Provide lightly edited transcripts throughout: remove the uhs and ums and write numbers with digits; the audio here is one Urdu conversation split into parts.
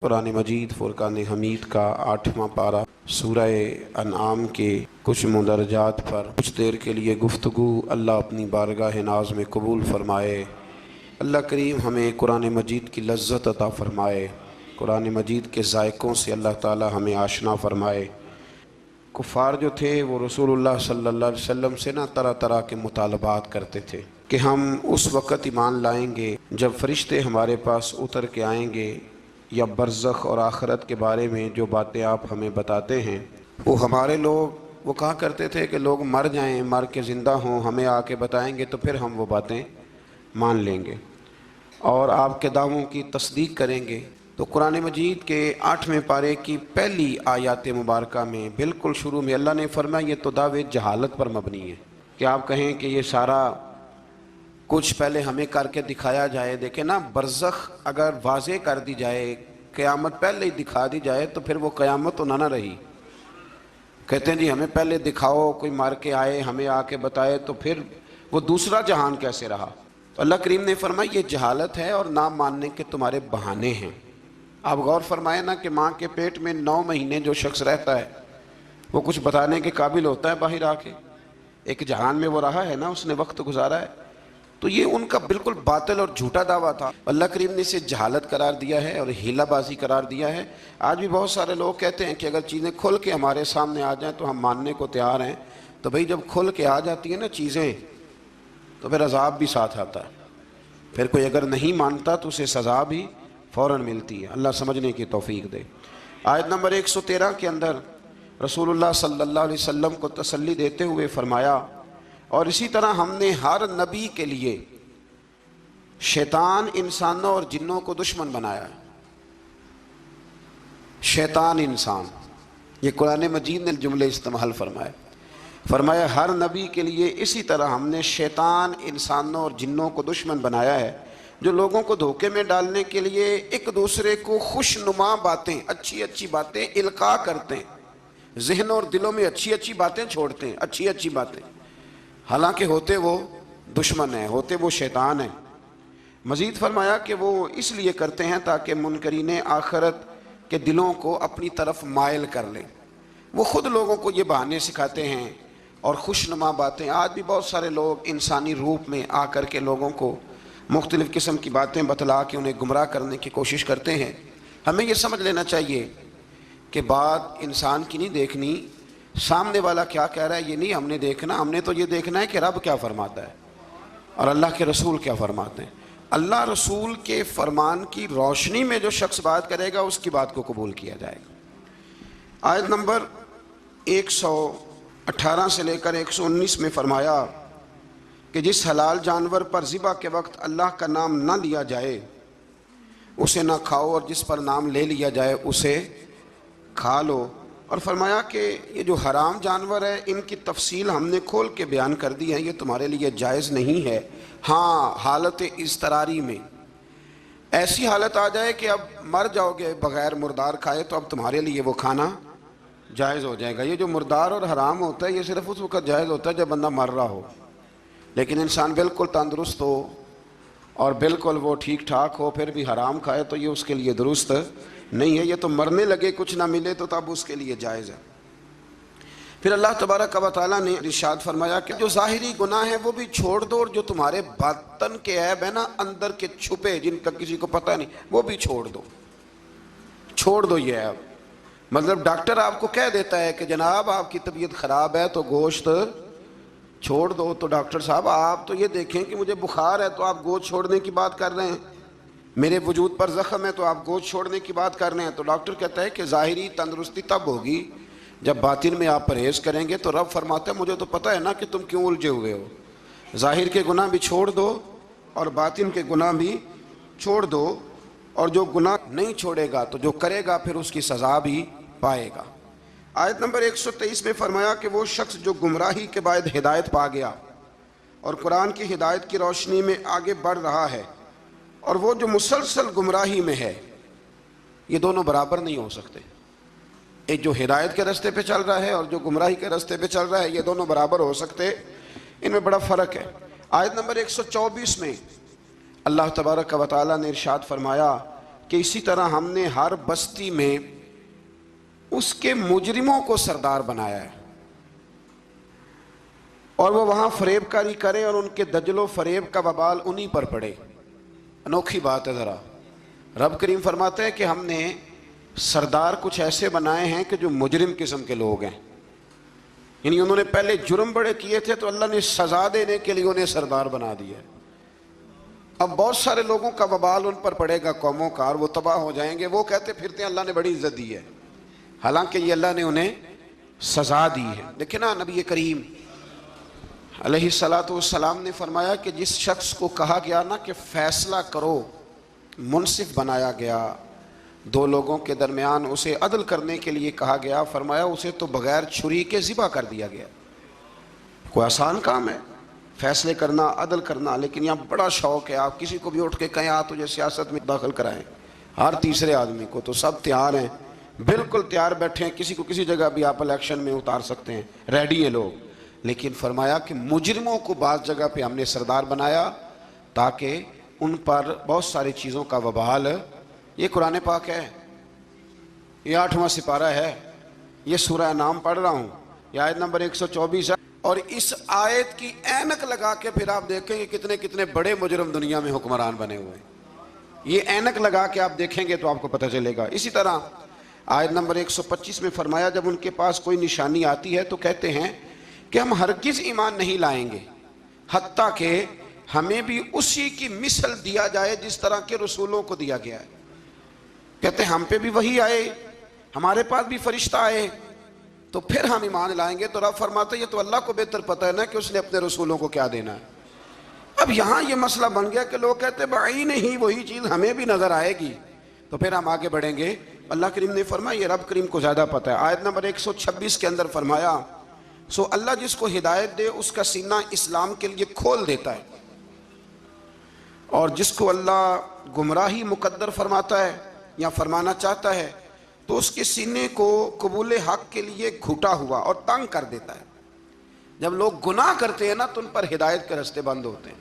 قرآن مجید فرقان حمید کا 8واں پارہ سورہ انعام کے کچھ مندرجات پر کچھ دیر کے لیے گفتگو اللہ اپنی بارگاہ ناز میں قبول فرمائے۔ اللہ کریم ہمیں قرآن مجید کی لذت عطا فرمائے، قرآن مجید کے ذائقوں سے اللہ تعالی ہمیں آشنا فرمائے۔ کفار جو تھے وہ رسول اللہ صلی اللہ علیہ وسلم سے طرح طرح کے مطالبات کرتے تھے کہ ہم اس وقت ایمان لائیں گے جب فرشتے ہمارے پاس اتر کے آئیں گے، یا برزخ اور آخرت کے بارے میں جو باتیں آپ ہمیں بتاتے ہیں وہ ہمارے لوگ وہ کہا کرتے تھے کہ لوگ مر جائیں، مر کے زندہ ہوں، ہمیں آ کے بتائیں گے تو پھر ہم وہ باتیں مان لیں گے اور آپ کے دعووں کی تصدیق کریں گے۔ تو قرآن مجید کے 8ویں پارے کی پہلی آیات مبارکہ میں بالکل شروع میں اللہ نے فرمایا یہ تو دعوے جہالت پر مبنی ہے کہ آپ کہیں کہ یہ سارا کچھ پہلے ہمیں کر کے دکھایا جائے۔ دیکھیں نا، برزخ اگر واضح کر دی جائے، قیامت پہلے ہی دکھا دی جائے تو پھر وہ قیامت تو نہ رہی۔ کہتے ہیں جی ہمیں پہلے دکھاؤ، کوئی مر کے آئے ہمیں آ کے بتائے تو پھر وہ دوسرا جہان کیسے رہا۔ تو اللہ کریم نے فرمایا یہ جہالت ہے اور نہ ماننے کے تمہارے بہانے ہیں۔ آپ غور فرمائیں نا کہ ماں کے پیٹ میں 9 مہینے جو شخص رہتا ہے وہ کچھ بتانے کے قابل ہوتا ہے باہر آ کے؟ ایک جہان میں وہ رہا ہے نا، اس نے وقت گزارا ہے۔ تو یہ ان کا بالکل باطل اور جھوٹا دعویٰ تھا، اللہ کریم نے اسے جہالت قرار دیا ہے اور ہیلہ بازی قرار دیا ہے۔ آج بھی بہت سارے لوگ کہتے ہیں کہ اگر چیزیں کھل کے ہمارے سامنے آ جائیں تو ہم ماننے کو تیار ہیں۔ تو بھئی جب کھل کے آ جاتی ہیں نا چیزیں تو پھر عذاب بھی ساتھ آتا ہے، پھر کوئی اگر نہیں مانتا تو اسے سزا بھی فوراً ملتی ہے۔ اللہ سمجھنے کی توفیق دے۔ آیت نمبر 113 کے اندر رسول اللہ صلی اللہ علیہ وسلم کو تسلی دیتے ہوئے فرمایا، اور اسی طرح ہم نے ہر نبی کے لیے شیطان انسانوں اور جنوں کو دشمن بنایا ہے۔ شیطان انسان، یہ قرآن مجید نے جملے استعمال فرمایا ہر نبی کے لیے اسی طرح ہم نے شیطان انسانوں اور جنوں کو دشمن بنایا ہے، جو لوگوں کو دھوکے میں ڈالنے کے لیے ایک دوسرے کو خوشنما باتیں، اچھی اچھی باتیں القاء کرتے ہیں، ذہن اور دلوں میں اچھی اچھی باتیں چھوڑتے ہیں، اچھی اچھی باتیں، حالانکہ ہوتے وہ دشمن ہیں، ہوتے وہ شیطان ہیں۔ مزید فرمایا کہ وہ اس لیے کرتے ہیں تاکہ منکرین آخرت کے دلوں کو اپنی طرف مائل کر لیں۔ وہ خود لوگوں کو یہ بہانے سکھاتے ہیں اور خوشنما باتیں۔ آج بھی بہت سارے لوگ انسانی روپ میں آ کر کے لوگوں کو مختلف قسم کی باتیں بتلا کے انہیں گمراہ کرنے کی کوشش کرتے ہیں۔ ہمیں یہ سمجھ لینا چاہیے کہ بات انسان کی نہیں دیکھنی، سامنے والا کیا کہہ رہا ہے یہ نہیں ہم نے دیکھنا، ہم نے تو یہ دیکھنا ہے کہ رب کیا فرماتا ہے اور اللہ کے رسول کیا فرماتے ہیں۔ اللہ رسول کے فرمان کی روشنی میں جو شخص بات کرے گا اس کی بات کو قبول کیا جائے گا۔ آیت نمبر 118 سے لے کر 119 میں فرمایا کہ جس حلال جانور پر ذبح کے وقت اللہ کا نام نہ لیا جائے اسے نہ کھاؤ، اور جس پر نام لے لیا جائے اسے کھا لو۔ اور فرمایا کہ یہ جو حرام جانور ہے ان کی تفصیل ہم نے کھول کے بیان کر دی ہے، یہ تمہارے لیے جائز نہیں ہے۔ ہاں، حالت اضطراری میں ایسی حالت آ جائے کہ اب مر جاؤ گے بغیر مردار کھائے تو اب تمہارے لیے وہ کھانا جائز ہو جائے گا۔ یہ جو مردار اور حرام ہوتا ہے یہ صرف اس وقت جائز ہوتا ہے جب بندہ مر رہا ہو، لیکن انسان بالکل تندرست ہو اور بالکل وہ ٹھیک ٹھاک ہو پھر بھی حرام کھائے تو یہ اس کے لیے درست نہیں ہے۔ یہ تو مرنے لگے کچھ نہ ملے تو تب اس کے لیے جائز ہے۔ پھر اللہ تبارک و تعالیٰ نے ارشاد فرمایا کہ جو ظاہری گناہ ہیں وہ بھی چھوڑ دو، اور جو تمہارے باطن کے عیب ہیں نا، اندر کے چھپے جن کا کسی کو پتہ نہیں، وہ بھی چھوڑ دو۔ چھوڑ دو یہ عیب۔ مطلب ڈاکٹر آپ کو کہہ دیتا ہے کہ جناب آپ کی طبیعت خراب ہے تو گوشت چھوڑ دو، تو ڈاکٹر صاحب آپ تو یہ دیکھیں کہ مجھے بخار ہے تو آپ گوشت چھوڑنے کی بات کر رہے ہیں، میرے وجود پر زخم ہے تو آپ گوشت چھوڑنے کی بات کر رہے ہیں۔ تو ڈاکٹر کہتا ہے کہ ظاہری تندرستی تب ہوگی جب باطن میں آپ پرہیز کریں گے۔ تو رب فرماتا ہے مجھے تو پتہ ہے نا کہ تم کیوں الجھے ہوئے ہو، ظاہر کے گناہ بھی چھوڑ دو اور باطن کے گناہ بھی چھوڑ دو، اور جو گناہ نہیں چھوڑے گا تو جو کرے گا پھر اس کی سزا بھی پائے گا۔ آیت نمبر 123 میں فرمایا کہ وہ شخص جو گمراہی کے بعد ہدایت پا گیا اور قرآن کی ہدایت کی روشنی میں آگے بڑھ رہا ہے، اور وہ جو مسلسل گمراہی میں ہے، یہ دونوں برابر نہیں ہو سکتے۔ ایک جو ہدایت کے راستے پہ چل رہا ہے اور جو گمراہی کے راستے پہ چل رہا ہے، یہ دونوں برابر ہو سکتے، ان میں بڑا فرق ہے۔ آیت نمبر 124 میں اللہ تبارک و تعالیٰ نے ارشاد فرمایا کہ اسی طرح ہم نے ہر بستی میں اس کے مجرموں کو سردار بنایا ہے، اور وہ وہاں فریب کاری کریں اور ان کے دجل و فریب کا وبال انہی پر پڑے۔ انوکھی بات ہے ذرا۔ رب کریم فرماتے ہیں کہ ہم نے سردار کچھ ایسے بنائے ہیں کہ جو مجرم قسم کے لوگ ہیں، یعنی انہوں نے پہلے جرم بڑے کیے تھے تو اللہ نے سزا دینے کے لیے انہیں سردار بنا دیا۔ اب بہت سارے لوگوں کا وبال ان پر پڑے گا، قوموں کا، اور وہ تباہ ہو جائیں گے۔ وہ کہتے پھرتے ہیں اللہ نے بڑی عزت دی ہے، حالانکہ یہ اللہ نے انہیں سزا دی ہے۔ دیکھیں نا، نبی کریم علیہ السلام نے فرمایا کہ جس شخص کو کہا گیا نا کہ فیصلہ کرو، منصف بنایا گیا، دو لوگوں کے درمیان اسے عدل کرنے کے لیے کہا گیا، فرمایا اسے تو بغیر چھری کے ذبح کر دیا گیا۔ کوئی آسان کام ہے فیصلے کرنا، عدل کرنا، لیکن یہاں بڑا شوق ہے، آپ کسی کو بھی اٹھ کے کہیں آ تجھے سیاست میں داخل کرائیں، ہر تیسرے آدمی کو، تو سب تیار ہیں، بالکل تیار بیٹھے ہیں، کسی کو کسی جگہ بھی آپ الیکشن میں اتار سکتے ہیں، ریڈی ہیں لوگ۔ لیکن فرمایا کہ مجرموں کو بعض جگہ پہ ہم نے سردار بنایا تاکہ ان پر بہت ساری چیزوں کا وبال۔ یہ قرآن پاک ہے، یہ 8واں سپارہ ہے، یہ سورہ انعام پڑھ رہا ہوں، یہ آیت نمبر 124 ہے، اور اس آیت کی اینک لگا کے پھر آپ دیکھیں گے کتنے کتنے بڑے مجرم دنیا میں حکمران بنے ہوئے ہیں۔ یہ اینک لگا کے آپ دیکھیں گے تو آپ کو پتہ چلے گا۔ اسی طرح آیت نمبر 125 میں فرمایا جب ان کے پاس کوئی نشانی آتی ہے تو کہتے ہیں کہ ہم ہرگز ایمان نہیں لائیں گے حتیٰ کہ ہمیں بھی اسی کی مثل دیا جائے جس طرح کے رسولوں کو دیا گیا ہے۔ کہتے ہیں ہم پہ بھی وہی آئے، ہمارے پاس بھی فرشتہ آئے تو پھر ہم ایمان لائیں گے۔ تو رب فرماتے ہیں یہ تو اللہ کو بہتر پتہ ہے نا کہ اس نے اپنے رسولوں کو کیا دینا ہے۔ اب یہاں یہ مسئلہ بن گیا کہ لوگ کہتے ہیں بھائی نہیں وہی چیز ہمیں بھی نظر آئے گی تو پھر ہم آگے بڑھیں گے۔ اللہ کریم نے فرمایا یہ رب کریم کو زیادہ پتہ ہے۔ آیت نمبر 126 کے اندر فرمایا سو اللہ جس کو ہدایت دے اس کا سینہ اسلام کے لیے کھول دیتا ہے، اور جس کو اللہ گمراہی مقدر فرماتا ہے یا فرمانا چاہتا ہے تو اس کے سینے کو قبول حق کے لیے گھٹا ہوا اور تنگ کر دیتا ہے۔ جب لوگ گناہ کرتے ہیں نا تو ان پر ہدایت کے راستے بند ہوتے ہیں۔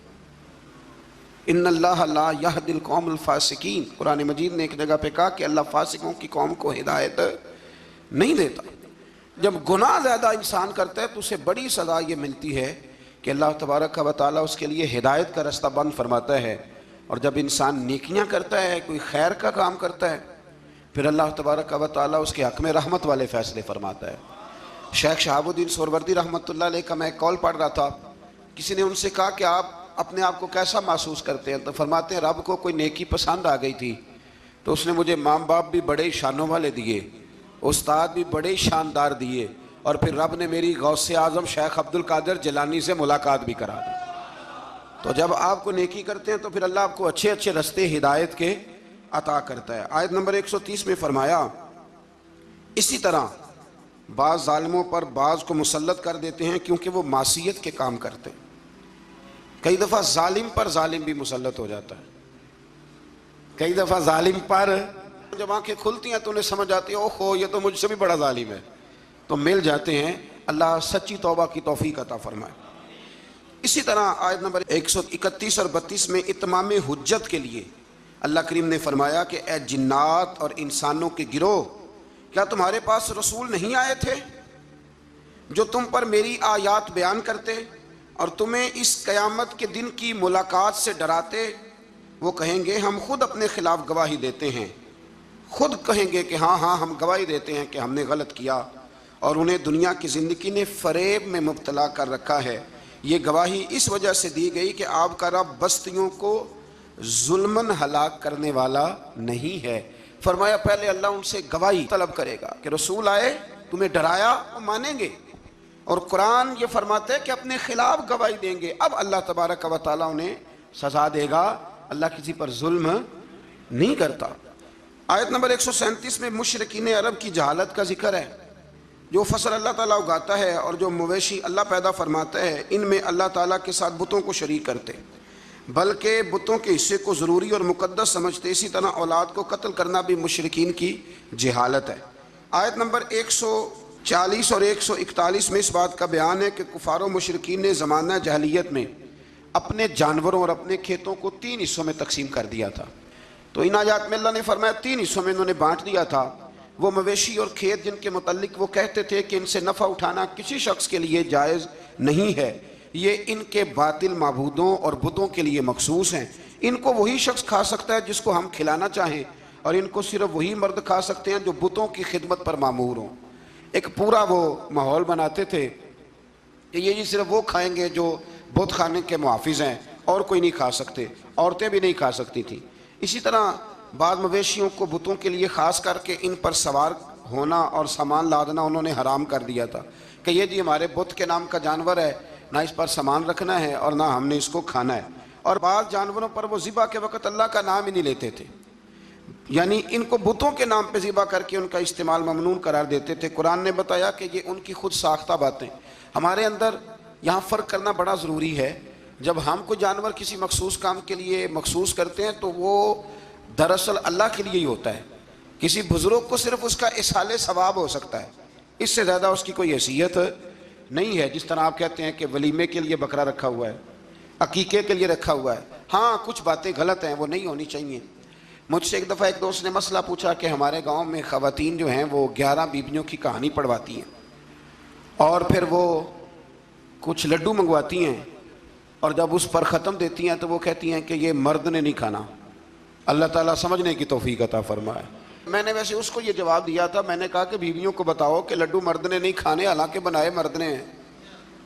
ان اللہ لا یہدی القوم الفاسقین، قرآن مجید نے ایک جگہ پہ کہا کہ اللہ فاسقوں کی قوم کو ہدایت نہیں دیتا۔ جب گناہ زیادہ انسان کرتا ہے تو اسے بڑی سزا یہ ملتی ہے کہ اللہ تبارک و تعالیٰ اس کے لیے ہدایت کا راستہ بند فرماتا ہے، اور جب انسان نیکیاں کرتا ہے، کوئی خیر کا کام کرتا ہے، پھر اللہ تبارک و تعالیٰ اس کے حق میں رحمت والے فیصلے فرماتا ہے۔ شیخ شہاب الدین سہروردی رحمۃ اللہ علیہ کا میں ایک کال پڑھ رہا تھا، کسی نے ان سے کہا کہ آپ اپنے آپ کو کیسا محسوس کرتے ہیں؟ تو فرماتے ہیں رب کو کوئی نیکی پسند آ گئی تھی تو اس نے مجھے ماں باپ بھی بڑے شانوں والے دیے، استاد بھی بڑے شاندار دیے، اور پھر رب نے میری غوث اعظم شیخ عبد القادر جیلانی سے ملاقات بھی کرا دی۔ تو جب آپ کو نیکی کرتے ہیں تو پھر اللہ آپ کو اچھے اچھے رستے ہدایت کے عطا کرتا ہے۔ آیت نمبر 130 میں فرمایا اسی طرح بعض ظالموں پر بعض کو مسلط کر دیتے ہیں کیونکہ وہ معصیت کے کام کرتے ہیں۔ کئی دفعہ ظالم پر ظالم بھی مسلط ہو جاتا ہے، کئی دفعہ ظالم پر جب آنکھیں کھلتی ہیں تو انہیں سمجھ آتی ہے اوہو یہ تو مجھ سے بھی بڑا ظالم ہے، تو مل جاتے ہیں۔ اللہ سچی توبہ کی توفیق عطا فرمائے۔ اسی طرح آیت نمبر 131 اور 32 میں اتمام حجت کے لیے اللہ کریم نے فرمایا کہ اے جنات اور انسانوں کے گروہ، کیا تمہارے پاس رسول نہیں آئے تھے جو تم پر میری آیات بیان کرتے اور تمہیں اس قیامت کے دن کی ملاقات سے ڈراتے؟ وہ کہیں گے ہم خود اپنے خلاف گواہی دیتے ہیں، خود کہیں گے کہ ہاں ہم گواہی دیتے ہیں کہ ہم نے غلط کیا، اور انہیں دنیا کی زندگی نے فریب میں مبتلا کر رکھا ہے۔ یہ گواہی اس وجہ سے دی گئی کہ آپ کا رب بستیوں کو ظلماً ہلاک کرنے والا نہیں ہے۔ فرمایا پہلے اللہ ان سے گواہی طلب کرے گا کہ رسول آئے، تمہیں ڈرایا، وہ مانیں گے، اور قرآن یہ فرماتا ہے کہ اپنے خلاف گواہی دیں گے۔ اب اللہ تبارک و تعالیٰ انہیں سزا دے گا، اللہ کسی پر ظلم نہیں کرتا۔ آیت نمبر 137 میں مشرکین عرب کی جہالت کا ذکر ہے۔ جو فصل اللہ تعالیٰ اگاتا ہے اور جو مویشی اللہ پیدا فرماتا ہے، ان میں اللہ تعالیٰ کے ساتھ بتوں کو شریک کرتے، بلکہ بتوں کے حصے کو ضروری اور مقدس سمجھتے۔ اسی طرح اولاد کو قتل کرنا بھی مشرکین کی جہالت ہے۔ آیت نمبر 140 اور 141 میں اس بات کا بیان ہے کہ کفار و مشرکین نے زمانہ جاہلیت میں اپنے جانوروں اور اپنے کھیتوں کو 3 حصوں میں تقسیم کر دیا تھا۔ تو ان آیات میں اللہ نے فرمایا 3 حصوں میں انہوں نے بانٹ دیا تھا۔ وہ مویشی اور کھیت جن کے متعلق وہ کہتے تھے کہ ان سے نفع اٹھانا کسی شخص کے لیے جائز نہیں ہے، یہ ان کے باطل معبودوں اور بتوں کے لیے مخصوص ہیں، ان کو وہی شخص کھا سکتا ہے جس کو ہم کھلانا چاہیں، اور ان کو صرف وہی مرد کھا سکتے ہیں جو بتوں کی خدمت پر مامور ہوں۔ ایک پورا وہ ماحول بناتے تھے کہ یہ جی صرف وہ کھائیں گے جو بت خانے کے محافظ ہیں، اور کوئی نہیں کھا سکتے، عورتیں بھی نہیں کھا سکتی تھیں۔ اسی طرح بعض مویشیوں کو بتوں کے لیے خاص کر کے ان پر سوار ہونا اور سامان لادنا انہوں نے حرام کر دیا تھا کہ یہ جی ہمارے بت کے نام کا جانور ہے، نہ اس پر سامان رکھنا ہے اور نہ ہم نے اس کو کھانا ہے۔ اور بعض جانوروں پر وہ ذبح کے وقت اللہ کا نام ہی نہیں لیتے تھے، یعنی ان کو بتوں کے نام پہ ذبح کر کے ان کا استعمال ممنوع قرار دیتے تھے۔ قرآن نے بتایا کہ یہ ان کی خود ساختہ باتیں۔ ہمارے اندر یہاں فرق کرنا بڑا ضروری ہے۔ جب ہم کو جانور کسی مخصوص کام کے لیے مخصوص کرتے ہیں تو وہ دراصل اللہ کے لیے ہی ہوتا ہے۔ کسی بزرگ کو صرف اس کا اصحال ثواب ہو سکتا ہے، اس سے زیادہ اس کی کوئی حیثیت نہیں ہے۔ جس طرح آپ کہتے ہیں کہ ولیمے کے لیے بکرا رکھا ہوا ہے، عقیقے کے لیے رکھا ہوا ہے، ہاں کچھ باتیں غلط ہیں، وہ نہیں ہونی چاہیے۔ مجھ سے ایک دفعہ ایک دوست نے مسئلہ پوچھا کہ ہمارے گاؤں میں خواتین جو ہیں وہ 11 بیویوں کی کہانی پڑھواتی ہیں اور پھر وہ کچھ لڈو منگواتی ہیں، اور جب اس پر ختم دیتی ہیں تو وہ کہتی ہیں کہ یہ مرد نے نہیں کھانا۔ اللہ تعالیٰ سمجھنے کی توفیق عطا فرمائے۔ میں نے ویسے اس کو یہ جواب دیا تھا، میں نے کہا کہ بیویوں کو بتاؤ کہ لڈو مرد نے نہیں کھانے، حالانکہ بنائے مرد نے ہیں۔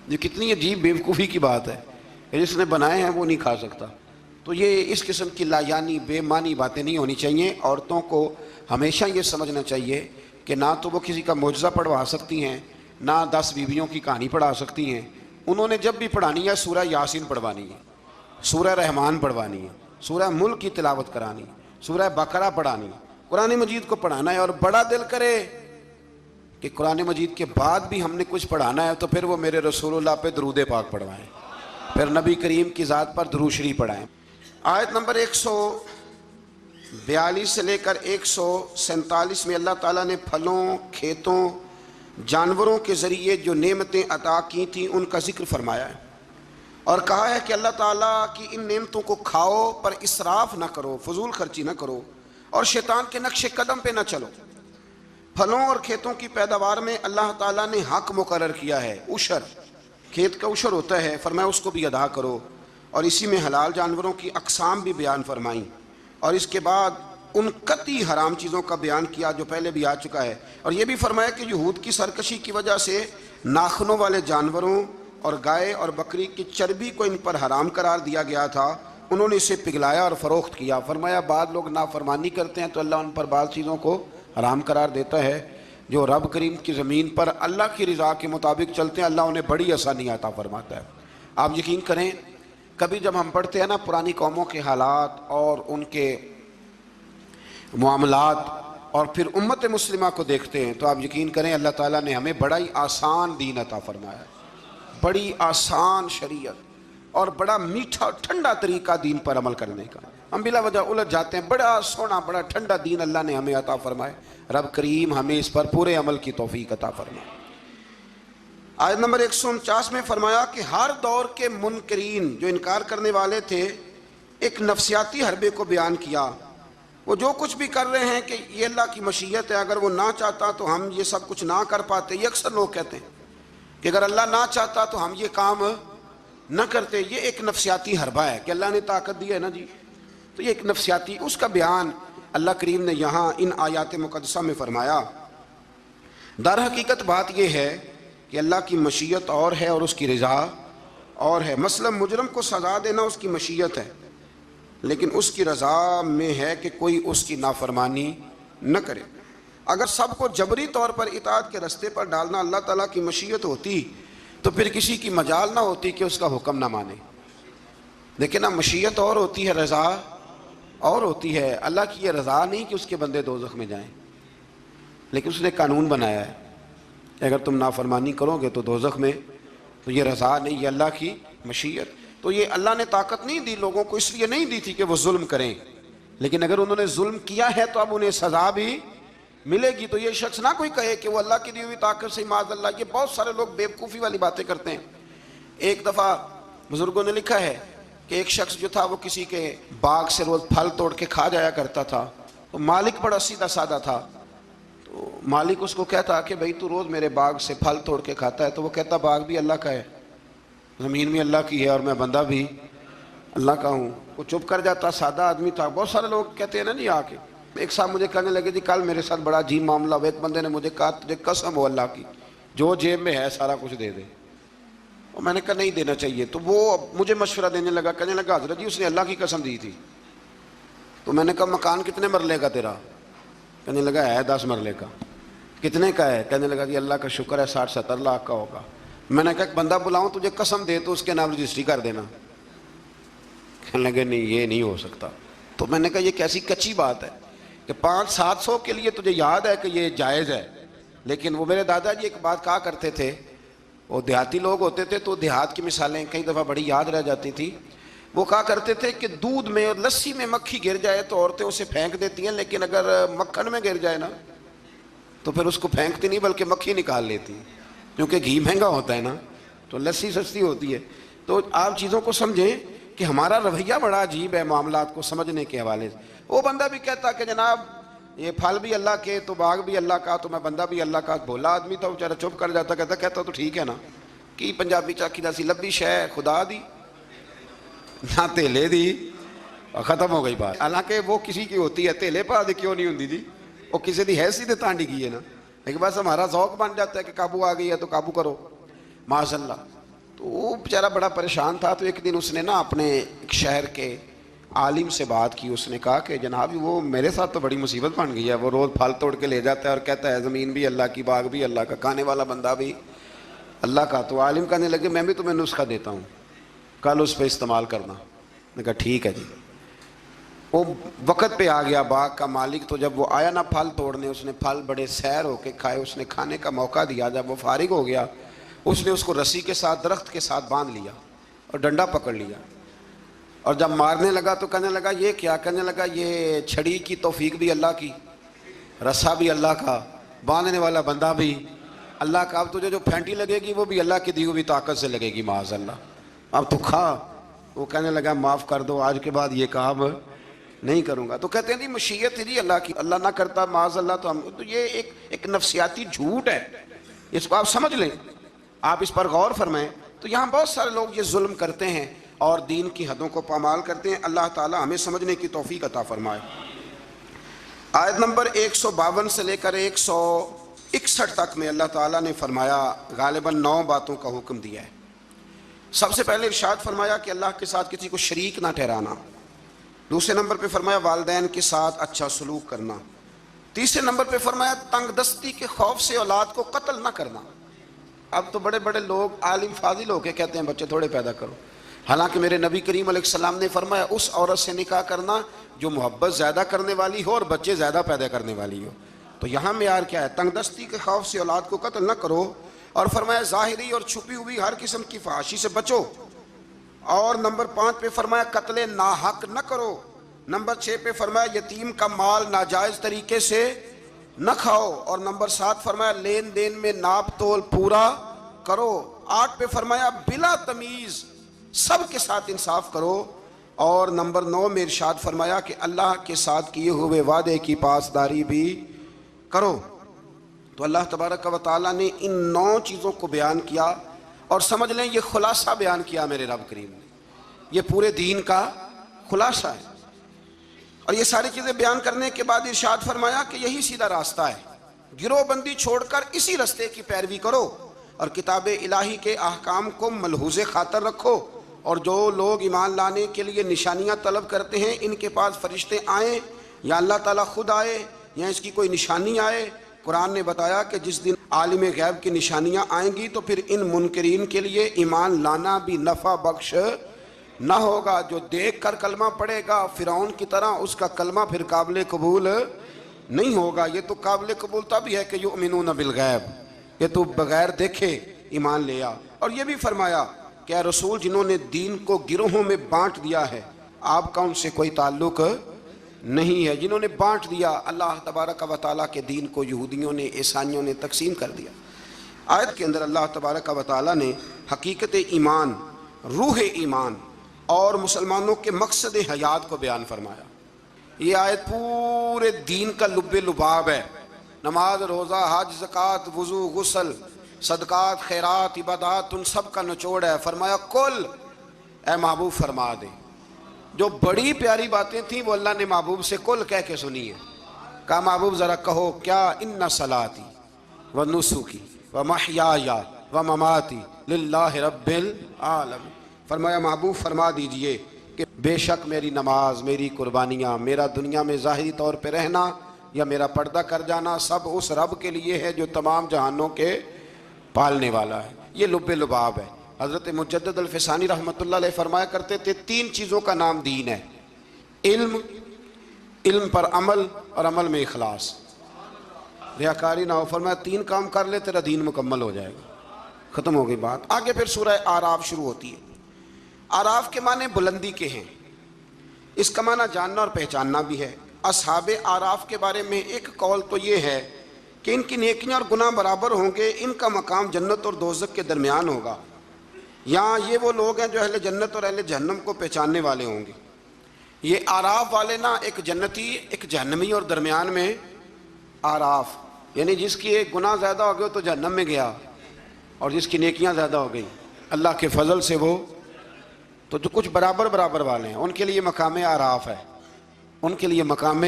یہ کتنی عجیب بیوقوفی کی بات ہے کہ جس نے بنائے ہیں وہ نہیں کھا سکتا۔ تو یہ اس قسم کی لایانی بے معنی باتیں نہیں ہونی چاہیے۔ عورتوں کو ہمیشہ یہ سمجھنا چاہیے کہ نہ تو وہ کسی کا معجزہ پڑھوا سکتی ہیں، نہ 10 بیویوں کی کہانی پڑھا سکتی ہیں۔ انہوں نے جب بھی پڑھانی ہے سورہ یاسین پڑھوانی ہے، سورہ رحمان پڑھوانی ہے، سورہ ملک کی تلاوت کرانی ہے، سورہ بقرہ پڑھانی ہے، قرآن مجید کو پڑھانا ہے۔ اور بڑا دل کرے کہ قرآن مجید کے بعد بھی ہم نے کچھ پڑھانا ہے تو پھر وہ میرے رسول اللہ پہ درود پاک پڑھوائیں، پھر نبی کریم کی ذات پر درود شریف پڑھائیں۔ آیت نمبر 142 سے لے کر 147 میں اللہ تعالیٰ نے پھلوں، کھیتوں، جانوروں کے ذریعے جو نعمتیں عطا کی تھیں ان کا ذکر فرمایا ہے، اور کہا ہے کہ اللہ تعالیٰ کی ان نعمتوں کو کھاؤ پر اسراف نہ کرو، فضول خرچی نہ کرو، اور شیطان کے نقش قدم پہ نہ چلو۔ پھلوں اور کھیتوں کی پیداوار میں اللہ تعالیٰ نے حق مقرر کیا ہے، عشر، کھیت کا عشر ہوتا ہے، فرمایا اس کو بھی ادا کرو، اور اسی میں حلال جانوروں کی اقسام بھی بیان فرمائیں، اور اس کے بعد ان قطعی حرام چیزوں کا بیان کیا جو پہلے بھی آ چکا ہے، اور یہ بھی فرمایا کہ یہود کی سرکشی کی وجہ سے ناخنوں والے جانوروں اور گائے اور بکری کی چربی کو ان پر حرام قرار دیا گیا تھا، انہوں نے اسے پگھلایا اور فروخت کیا۔ فرمایا بعض لوگ نافرمانی کرتے ہیں تو اللہ ان پر بعض چیزوں کو حرام قرار دیتا ہے۔ جو رب کریم کی زمین پر اللہ کی رضا کے مطابق چلتے ہیں اللہ انہیں بڑی آسانی عطا فرماتا ہے۔ آپ یقین کریں کبھی جب ہم پڑھتے ہیں نا پرانی قوموں کے حالات اور ان کے معاملات اور پھر امت مسلمہ کو دیکھتے ہیں تو آپ یقین کریں اللہ تعالیٰ نے ہمیں بڑا ہی آسان دین عطا فرمایا ہے، بڑی آسان شریعت اور بڑا میٹھا ٹھنڈا طریقہ دین پر عمل کرنے کا۔ ہم بلا وجہ الجھ جاتے ہیں، بڑا سونا بڑا ٹھنڈا دین اللہ نے ہمیں عطا فرمائے۔ رب کریم ہمیں اس پر پورے عمل کی توفیق عطا فرمائے۔ آیت نمبر 149 میں فرمایا کہ ہر دور کے منکرین جو انکار کرنے والے تھے ایک نفسیاتی حربے کو بیان کیا۔ وہ جو کچھ بھی کر رہے ہیں کہ یہ اللہ کی مشیت ہے، اگر وہ نہ چاہتا تو ہم یہ سب کچھ نہ کر پاتے۔ یہ اکثر لوگ کہتے ہیں کہ اگر اللہ نہ چاہتا تو ہم یہ کام نہ کرتے۔ یہ ایک نفسیاتی حربہ ہے کہ اللہ نے طاقت دی ہے نا جی، تو یہ ایک نفسیاتی، اس کا بیان اللہ کریم نے یہاں ان آیات مقدسہ میں فرمایا۔ در حقیقت بات یہ ہے کہ اللہ کی مشیت اور ہے اور اس کی رضا اور ہے۔ مثلا مجرم کو سزا دینا اس کی مشیت ہے، لیکن اس کی رضا میں ہے کہ کوئی اس کی نافرمانی نہ کرے۔ اگر سب کو جبری طور پر اطاعت کے رستے پر ڈالنا اللہ تعالیٰ کی مشیت ہوتی تو پھر کسی کی مجال نہ ہوتی کہ اس کا حکم نہ مانے۔ لیکن نا مشیت اور ہوتی ہے، رضا اور ہوتی ہے۔ اللہ کی یہ رضا نہیں کہ اس کے بندے دوزخ میں جائیں، لیکن اس نے قانون بنایا ہے اگر تم نافرمانی کرو گے تو دوزخ میں، تو یہ رضا نہیں، یہ اللہ کی مشیت۔ تو یہ اللہ نے طاقت نہیں دی لوگوں کو، اس لیے نہیں دی تھی کہ وہ ظلم کریں، لیکن اگر انہوں نے ظلم کیا ہے تو اب انہیں سزا بھی ملے گی۔ تو یہ شخص نہ کوئی کہے کہ وہ اللہ کی دی ہوئی طاقت سے معاذ اللہ، یہ بہت سارے لوگ بیوقوفی والی باتیں کرتے ہیں۔ ایک دفعہ بزرگوں نے لکھا ہے کہ ایک شخص جو تھا وہ کسی کے باغ سے روز پھل توڑ کے کھا جایا کرتا تھا. تو مالک بڑا سیدھا سادہ تھا. تو مالک اس کو کہتا کہ بھئی تو روز میرے باغ سے پھل توڑ کے کھاتا ہے. تو وہ کہتا باغ بھی اللہ کا ہے, زمین بھی اللہ کی ہے, اور میں بندہ بھی اللہ کا ہوں. وہ چپ کر جاتا, سادہ آدمی تھا. بہت سارے لوگ کہتے ہیں نا نہیں آ کے. ایک صاحب مجھے کہنے لگے جی کل میرے ساتھ بڑا عجیب معاملہ ہوا. ایک بندے نے مجھے کہا تجھے قسم ہو اللہ کی جو جیب میں ہے سارا کچھ دے دے. اور میں نے کہا نہیں دینا چاہیے. تو وہ مجھے مشورہ دینے لگا, کہنے لگا حضرت جی اس نے اللہ کی قسم دی تھی. تو میں نے کہا مکان کتنے مرلے کا تیرا؟ کہنے لگا ہے 10 مرلے کا. کتنے کا ہے؟ کہنے لگا جی اللہ کا شکر ہے 60-70 لاکھ کا ہوگا. میں نے کہا ایک بندہ بلاؤں تجھے قسم دے تو اس کے نام رجسٹری کر دینا. کہنے لگے نہیں یہ نہیں ہو سکتا. تو میں نے کہا یہ کیسی کچی بات ہے کہ 500-700 کے لیے تجھے یاد ہے کہ یہ جائز ہے. لیکن وہ میرے دادا جی ایک بات کہا کرتے تھے, وہ دیہاتی لوگ ہوتے تھے تو دیہات کی مثالیں کئی دفعہ بڑی یاد رہ جاتی تھی. وہ کہا کرتے تھے کہ دودھ میں اور لسی میں مکھی گر جائے تو عورتیں اسے پھینک دیتی ہیں, لیکن اگر مکھن میں گر جائے نا تو پھر اس کو پھینکتی نہیں بلکہ مکھی نکال لیتی ہیں, کیونکہ گھی مہنگا ہوتا ہے نا تو لسی سستی ہوتی ہے. تو آپ چیزوں کو سمجھیں کہ ہمارا رویہ بڑا عجیب ہے معاملات کو سمجھنے کے حوالے سے. وہ بندہ بھی کہتا کہ جناب یہ پھل بھی اللہ کے تو باغ بھی اللہ کا تو میں بندہ بھی اللہ کا. بھولا آدمی تھا بیچارہ, چپ کر جاتا, کہتا تو ٹھیک ہے نا کہ پنجابی چاکی دا سی لبی شے خدا دی نہ تیلے دی, ختم ہو گئی بات. حالانکہ وہ کسی کی ہوتی ہے, تیلے پا دی کیوں نہیں ہوتی جی, وہ کسی دی حیثیت تانڈی کی ہے نا. لیکن بس ہمارا ذوق بن جاتا ہے کہ قابو آ گئی ہے تو قابو کرو معاذ اللہ. تو وہ بیچارہ بڑا پریشان تھا. تو ایک دن اس نے نا اپنے ایک شہر کے عالم سے بات کی. اس نے کہا کہ جناب وہ میرے ساتھ تو بڑی مصیبت بن گئی ہے. وہ روز پھل توڑ کے لے جاتا ہے اور کہتا ہے زمین بھی اللہ کی, باغ بھی اللہ کا, کھانے والا بندہ بھی اللہ کا. تو عالم کہنے لگے میں بھی تمہیں نسخہ دیتا ہوں, کل اس پہ استعمال کرنا. میں کہا ٹھیک ہے جی. وہ وقت پہ آ گیا باغ کا مالک. تو جب وہ آیا نا پھل توڑنے, اس نے پھل بڑے سیر ہو کے کھائے. اس نے کھانے کا موقع دیا. جب وہ فارغ ہو گیا اس نے اس کو رسی کے ساتھ درخت کے ساتھ باندھ لیا اور ڈنڈا پکڑ لیا. اور جب مارنے لگا تو کہنے لگا یہ کیا؟ کہنے لگا یہ چھڑی کی توفیق بھی اللہ کی, رسا بھی اللہ کا, باندھنے والا بندہ بھی اللہ کا. اب تجھے جو پھینٹی لگے گی وہ بھی اللہ کی دی ہوئی طاقت سے لگے گی معاذ اللہ. اب تو کھا. وہ کہنے لگا معاف کر دو, آج کے بعد یہ کام نہیں کروں گا. تو کہتے ہیں جی مشیت ہے جی اللہ کی, اللہ نہ کرتا معاذ اللہ تو ہم. تو یہ ایک نفسیاتی جھوٹ ہے, اس کو آپ سمجھ لیں, آپ اس پر غور فرمائیں. تو یہاں بہت سارے لوگ یہ ظلم کرتے ہیں اور دین کی حدوں کو پامال کرتے ہیں. اللہ تعالی ہمیں سمجھنے کی توفیق عطا فرمائے. آیت نمبر 152 سے لے کر 161 تک میں اللہ تعالیٰ نے فرمایا غالباً 9 باتوں کا حکم دیا ہے. سب سے پہلے ارشاد فرمایا کہ اللہ کے ساتھ کسی کو شریک نہ ٹھہرانا. دوسرے نمبر پہ فرمایا والدین کے ساتھ اچھا سلوک کرنا. تیسرے نمبر پہ فرمایا تنگ دستی کے خوف سے اولاد کو قتل نہ کرنا. اب تو بڑے بڑے لوگ عالم فاضل ہو کے کہتے ہیں بچے تھوڑے پیدا کرو, حالانکہ میرے نبی کریم علیہ السلام نے فرمایا اس عورت سے نکاح کرنا جو محبت زیادہ کرنے والی ہو اور بچے زیادہ پیدا کرنے والی ہو. تو یہاں معیار کیا ہے؟ تنگ دستی کے خوف سے اولاد کو قتل نہ کرو. اور فرمایا ظاہری اور چھپی ہوئی ہر قسم کی فحاشی سے بچو. اور نمبر 5 پہ فرمایا قتل ناحق نہ کرو. نمبر 6 پہ فرمایا یتیم کا مال ناجائز طریقے سے نہ کھاؤ. اور نمبر 7 فرمایا لین دین میں ناپ تول پورا کرو. 8 پہ فرمایا بلا تمیز سب کے ساتھ انصاف کرو. اور نمبر 9 میں ارشاد فرمایا کہ اللہ کے ساتھ کیے ہوئے وعدے کی پاسداری بھی کرو. تو اللہ تبارک و تعالیٰ نے ان 9 چیزوں کو بیان کیا اور سمجھ لیں یہ خلاصہ بیان کیا میرے رب کریم نے. یہ پورے دین کا خلاصہ ہے. اور یہ ساری چیزیں بیان کرنے کے بعد ارشاد فرمایا کہ یہی سیدھا راستہ ہے, گروہ بندی چھوڑ کر اسی راستے کی پیروی کرو اور کتاب الہی کے احکام کو ملحوظ خاطر رکھو. اور جو لوگ ایمان لانے کے لیے نشانیاں طلب کرتے ہیں ان کے پاس فرشتے آئیں یا اللہ تعالیٰ خود آئے یا اس کی کوئی نشانی آئے. قرآن نے بتایا کہ جس دن عالم غیب کی نشانیاں آئیں گی تو پھر ان منکرین کے لیے ایمان لانا بھی نفع بخش نہ ہوگا. جو دیکھ کر کلمہ پڑھے گا فرعون کی طرح اس کا کلمہ پھر قابل قبول نہیں ہوگا. یہ تو قابل قبول تب ہے کہ یؤمنون بالغیب, یہ تو بغیر دیکھے ایمان لیا. اور یہ بھی فرمایا کہ اے رسول جنہوں نے دین کو گروہوں میں بانٹ دیا ہے آپ کا ان سے کوئی تعلق نہیں ہے. جنہوں نے بانٹ دیا اللہ تبارک و تعالیٰ کے دین کو یہودیوں نے عیسائیوں نے تقسیم کر دیا. آیت کے اندر اللہ تبارک و تعالیٰ نے حقیقت ایمان, روح ایمان اور مسلمانوں کے مقصد حیات کو بیان فرمایا۔ یہ آیت پورے دین کا لب لباب ہے، نماز، روزہ، حج، زکوٰۃ، وضو، غسل، صدقات، خیرات، عبادات، ان سب کا نچوڑ ہے۔ فرمایا کل، اے محبوب فرما دے۔ جو بڑی پیاری باتیں تھیں وہ اللہ نے محبوب سے کل کہہ کے سنی ہے۔ کہا محبوب ذرا کہو کیا، ان صلاتی و نسکی و محیای و مماتی للہ رب العالمین۔ فرمایا محبوب فرما دیجئے کہ بے شک میری نماز، میری قربانیاں، میرا دنیا میں ظاہری طور پہ رہنا یا میرا پردہ کر جانا سب اس رب کے لیے ہے جو تمام جہانوں کے پالنے والا ہے۔ یہ لب لباب ہے۔ حضرت مجدد الفسانی رحمۃ اللہ علیہ فرمایا کرتے تھے 3 چیزوں کا نام دین ہے: علم، علم پر عمل، اور عمل میں اخلاص، ریاکاری نہ ہو۔ فرمایا 3 کام کر لے تیرا دین مکمل ہو جائے گا۔ ختم ہو گئی بات۔ آگے پھر سورہ اعراف شروع ہوتی ہے۔ اعراف کے معنی بلندی کے ہیں، اس کا معنی جاننا اور پہچاننا بھی ہے۔ اصحاب اعراف کے بارے میں ایک قول تو یہ ہے کہ ان کی نیکیاں اور گناہ برابر ہوں گے، ان کا مقام جنت اور دوزخ کے درمیان ہوگا۔ یہاں یہ وہ لوگ ہیں جو اہل جنت اور اہل جہنم کو پہچاننے والے ہوں گے۔ یہ اعراف والے نا، ایک جنتی ایک جہنمی، اور درمیان میں اعراف، یعنی جس کی ایک گناہ زیادہ ہو گئے تو جہنم میں گیا، اور جس کی نیکیاں زیادہ ہو گئی اللہ کے فضل سے وہ تو جو کچھ برابر برابر والے ہیں ان کے لیے مقام اعراف ہے، ان کے لیے مقام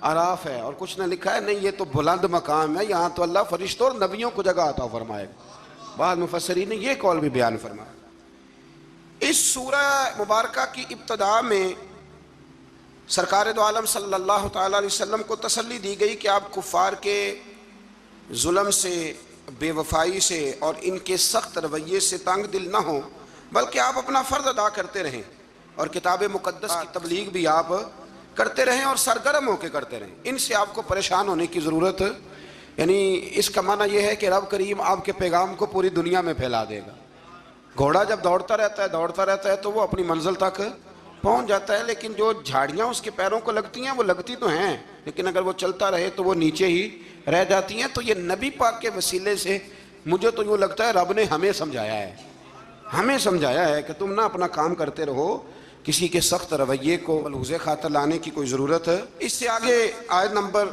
اعراف ہے۔ اور کچھ نہ لکھا ہے نہیں، یہ تو بلند مقام ہے، یہاں تو اللہ فرشتوں اور نبیوں کو جگہ عطا فرمائے گا۔ بعض مفسرین نے یہ قول بھی بیان فرمایا۔ اس سورہ مبارکہ کی ابتدا میں سرکار دو عالم صلی اللہ تعالیٰ علیہ وسلم کو تسلی دی گئی کہ آپ کفار کے ظلم سے، بے وفائی سے اور ان کے سخت رویے سے تنگ دل نہ ہوں، بلکہ آپ اپنا فرض ادا کرتے رہیں اور کتاب مقدس کی تبلیغ بھی آپ کرتے رہیں اور سرگرم ہو کے کرتے رہیں۔ ان سے آپ کو پریشان ہونے کی ضرورت، یعنی اس کا معنی یہ ہے کہ رب کریم آپ کے پیغام کو پوری دنیا میں پھیلا دے گا۔ گھوڑا جب دوڑتا رہتا ہے تو وہ اپنی منزل تک پہنچ جاتا ہے، لیکن جو جھاڑیاں اس کے پیروں کو لگتی ہیں وہ لگتی تو ہیں، لیکن اگر وہ چلتا رہے تو وہ نیچے ہی رہ جاتی ہیں۔ تو یہ نبی پاک کے وسیلے سے مجھے تو یوں لگتا ہے رب نے ہمیں سمجھایا ہے کہ تم نہ اپنا کام کرتے رہو، کسی کے سخت رویے کو ملحوظ خاطر لانے کی کوئی ضرورت ہے۔ اس سے آگے آیت نمبر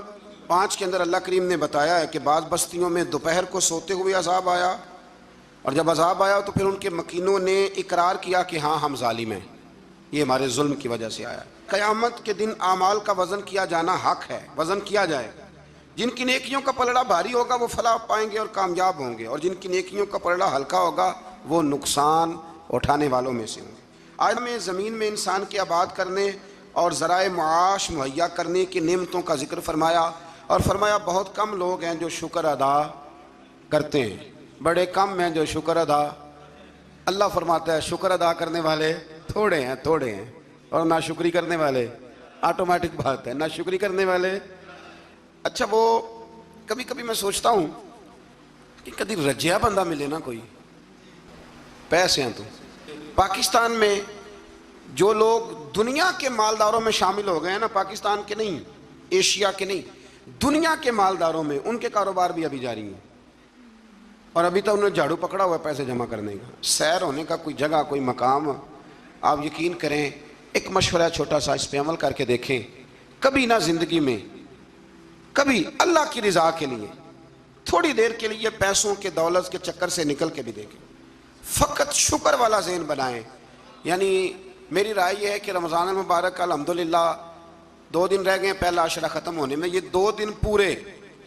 5 کے اندر اللہ کریم نے بتایا ہے کہ بعض بستیوں میں دوپہر کو سوتے ہوئے عذاب آیا، اور جب عذاب آیا تو پھر ان کے مکینوں نے اقرار کیا کہ ہاں ہم ظالم ہیں، یہ ہمارے ظلم کی وجہ سے آیا۔ قیامت کے دن اعمال کا وزن کیا جانا حق ہے، وزن کیا جائے گا۔ جن کی نیکیوں کا پلڑا بھاری ہوگا وہ فلاح پائیں گے اور کامیاب ہوں گے، اور جن کی نیکیوں کا پلڑا ہلکا ہوگا وہ نقصان اٹھانے والوں میں سے ہوں گے۔ آج میں زمین میں انسان کے آباد کرنے اور ذرائع معاش مہیا کرنے کی نعمتوں کا ذکر فرمایا، اور فرمایا بہت کم لوگ ہیں جو شکر ادا کرتے ہیں، بڑے کم ہیں جو شکر ادا۔ اللہ فرماتا ہے شکر ادا کرنے والے تھوڑے ہیں، اور ناشکری کرنے والے، آٹومیٹک بات ہے، ناشکری کرنے والے۔ اچھا وہ کبھی کبھی میں سوچتا ہوں کہ کبھی رجیا بندہ ملے نا، کوئی پیسے ہیں تو پاکستان میں جو لوگ دنیا کے مالداروں میں شامل ہو گئے ہیں نا، پاکستان کے نہیں، ایشیا کے نہیں، دنیا کے مالداروں میں، ان کے کاروبار بھی ابھی جاری ہیں، اور ابھی تک انہوں نے جھاڑو پکڑا ہوا ہے پیسے جمع کرنے کا، سیر ہونے کا کوئی جگہ، کوئی مقام۔ آپ یقین کریں، ایک مشورہ چھوٹا سا، اس پہ عمل کر کے دیکھیں، کبھی نہ زندگی میں، کبھی اللہ کی رضا کے لیے تھوڑی دیر کے لیے پیسوں کے دولت کے چکر سے نکل کے بھی دیکھیں، فقط شکر والا ذہن بنائیں۔ یعنی میری رائے یہ ہے کہ رمضان المبارک کا الحمدللہ 2 دن رہ گئے پہلا عشرہ ختم ہونے میں، یہ 2 دن پورے،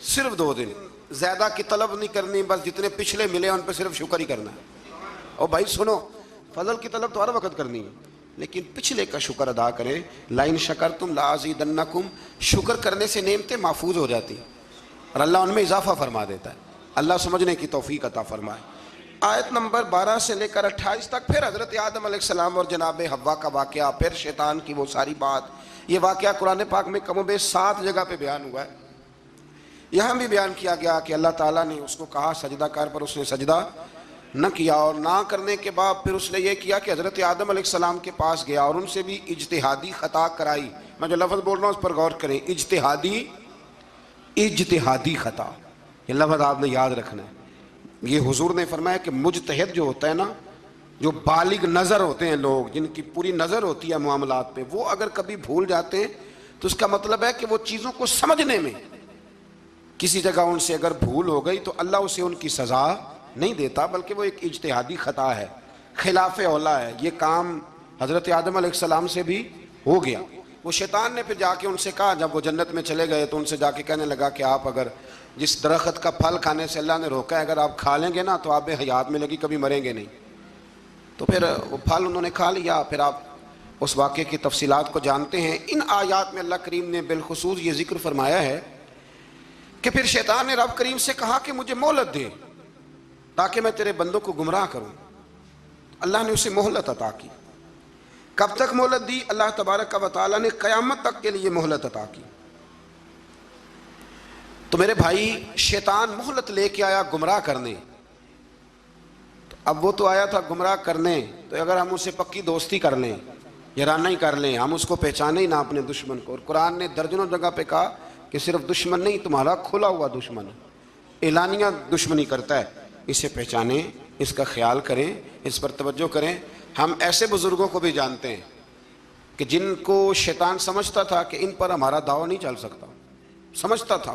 صرف 2 دن، زیادہ کی طلب نہیں کرنی، بس جتنے پچھلے ملے ان پہ صرف شکر ہی کرنا ہے۔ اور بھائی سنو، فضل کی طلب تو ہر وقت کرنی ہے، لیکن پچھلے کا شکر ادا کریں۔ لئن شکرتم لازیدنکم، شکر کرنے سے نعمتیں محفوظ ہو جاتی اور اللہ ان میں اضافہ فرما دیتا ہے۔ اللہ سمجھنے کی توفیق عطا فرمائے۔ آیت نمبر 12 سے لے کر 28 تک پھر حضرت آدم علیہ السلام اور جناب حوا کا واقعہ، پھر شیطان کی وہ ساری بات۔ یہ واقعہ قرآن پاک میں کم و بیش 7 جگہ پہ بیان ہوا ہے۔ یہاں بھی بیان کیا گیا کہ اللہ تعالیٰ نے اس کو کہا سجدہ کر، پر اس نے سجدہ نہ کیا، اور نہ کرنے کے بعد پھر اس نے یہ کیا کہ حضرت آدم علیہ السلام کے پاس گیا اور ان سے بھی اجتہادی خطا کرائی۔ میں جو لفظ بول رہا ہوں اس پر غور کریں، اجتہادی خطا، یہ لفظ آپ نے یاد رکھنا ہے۔ یہ حضور نے فرمایا کہ مجتہد جو ہوتا ہے نا، جو بالغ نظر ہوتے ہیں لوگ، جن کی پوری نظر ہوتی ہے معاملات پہ، وہ اگر کبھی بھول جاتے ہیں تو اس کا مطلب ہے کہ وہ چیزوں کو سمجھنے میں کسی جگہ ان سے اگر بھول ہو گئی تو اللہ اسے ان کی سزا نہیں دیتا، بلکہ وہ ایک اجتہادی خطا ہے، خلاف اولا ہے۔ یہ کام حضرت آدم علیہ السلام سے بھی ہو گیا۔ وہ شیطان نے پھر جا کے ان سے کہا، جب وہ جنت میں چلے گئے تو ان سے جا کے کہنے لگا کہ آپ اگر جس درخت کا پھل کھانے سے اللہ نے روکا ہے، اگر آپ کھا لیں گے نا تو آپ حیات ملے گی، کبھی مریں گے نہیں۔ تو پھر وہ پھل انہوں نے کھا لیا۔ پھر آپ اس واقعے کی تفصیلات کو جانتے ہیں۔ ان آیات میں اللہ کریم نے بالخصوص یہ ذکر فرمایا ہے کہ پھر شیطان نے رب کریم سے کہا کہ مجھے مہلت دے تاکہ میں تیرے بندوں کو گمراہ کروں۔ اللہ نے اسے مہلت عطا کی۔ کب تک مہلت دی؟ اللہ تبارک و تعالیٰ نے قیامت تک کے لیے مہلت عطا کی۔ تو میرے بھائی، شیطان مہلت لے کے آیا گمراہ کرنے۔ اب وہ تو آیا تھا گمراہ کرنے، تو اگر ہم اسے پکی دوستی کر لیں، یارانہ ہی کر لیں، ہم اس کو پہچانے ہی نہ اپنے دشمن کو۔ اور قرآن نے درجنوں جگہ پہ کہا کہ صرف دشمن نہیں، تمہارا کھلا ہوا دشمن، اعلانیہ دشمنی کرتا ہے، اسے پہچانیں، اس کا خیال کریں، اس پر توجہ کریں۔ ہم ایسے بزرگوں کو بھی جانتے ہیں کہ جن کو شیطان سمجھتا تھا کہ ان پر ہمارا دعویٰ نہیں چل سکتا، سمجھتا تھا۔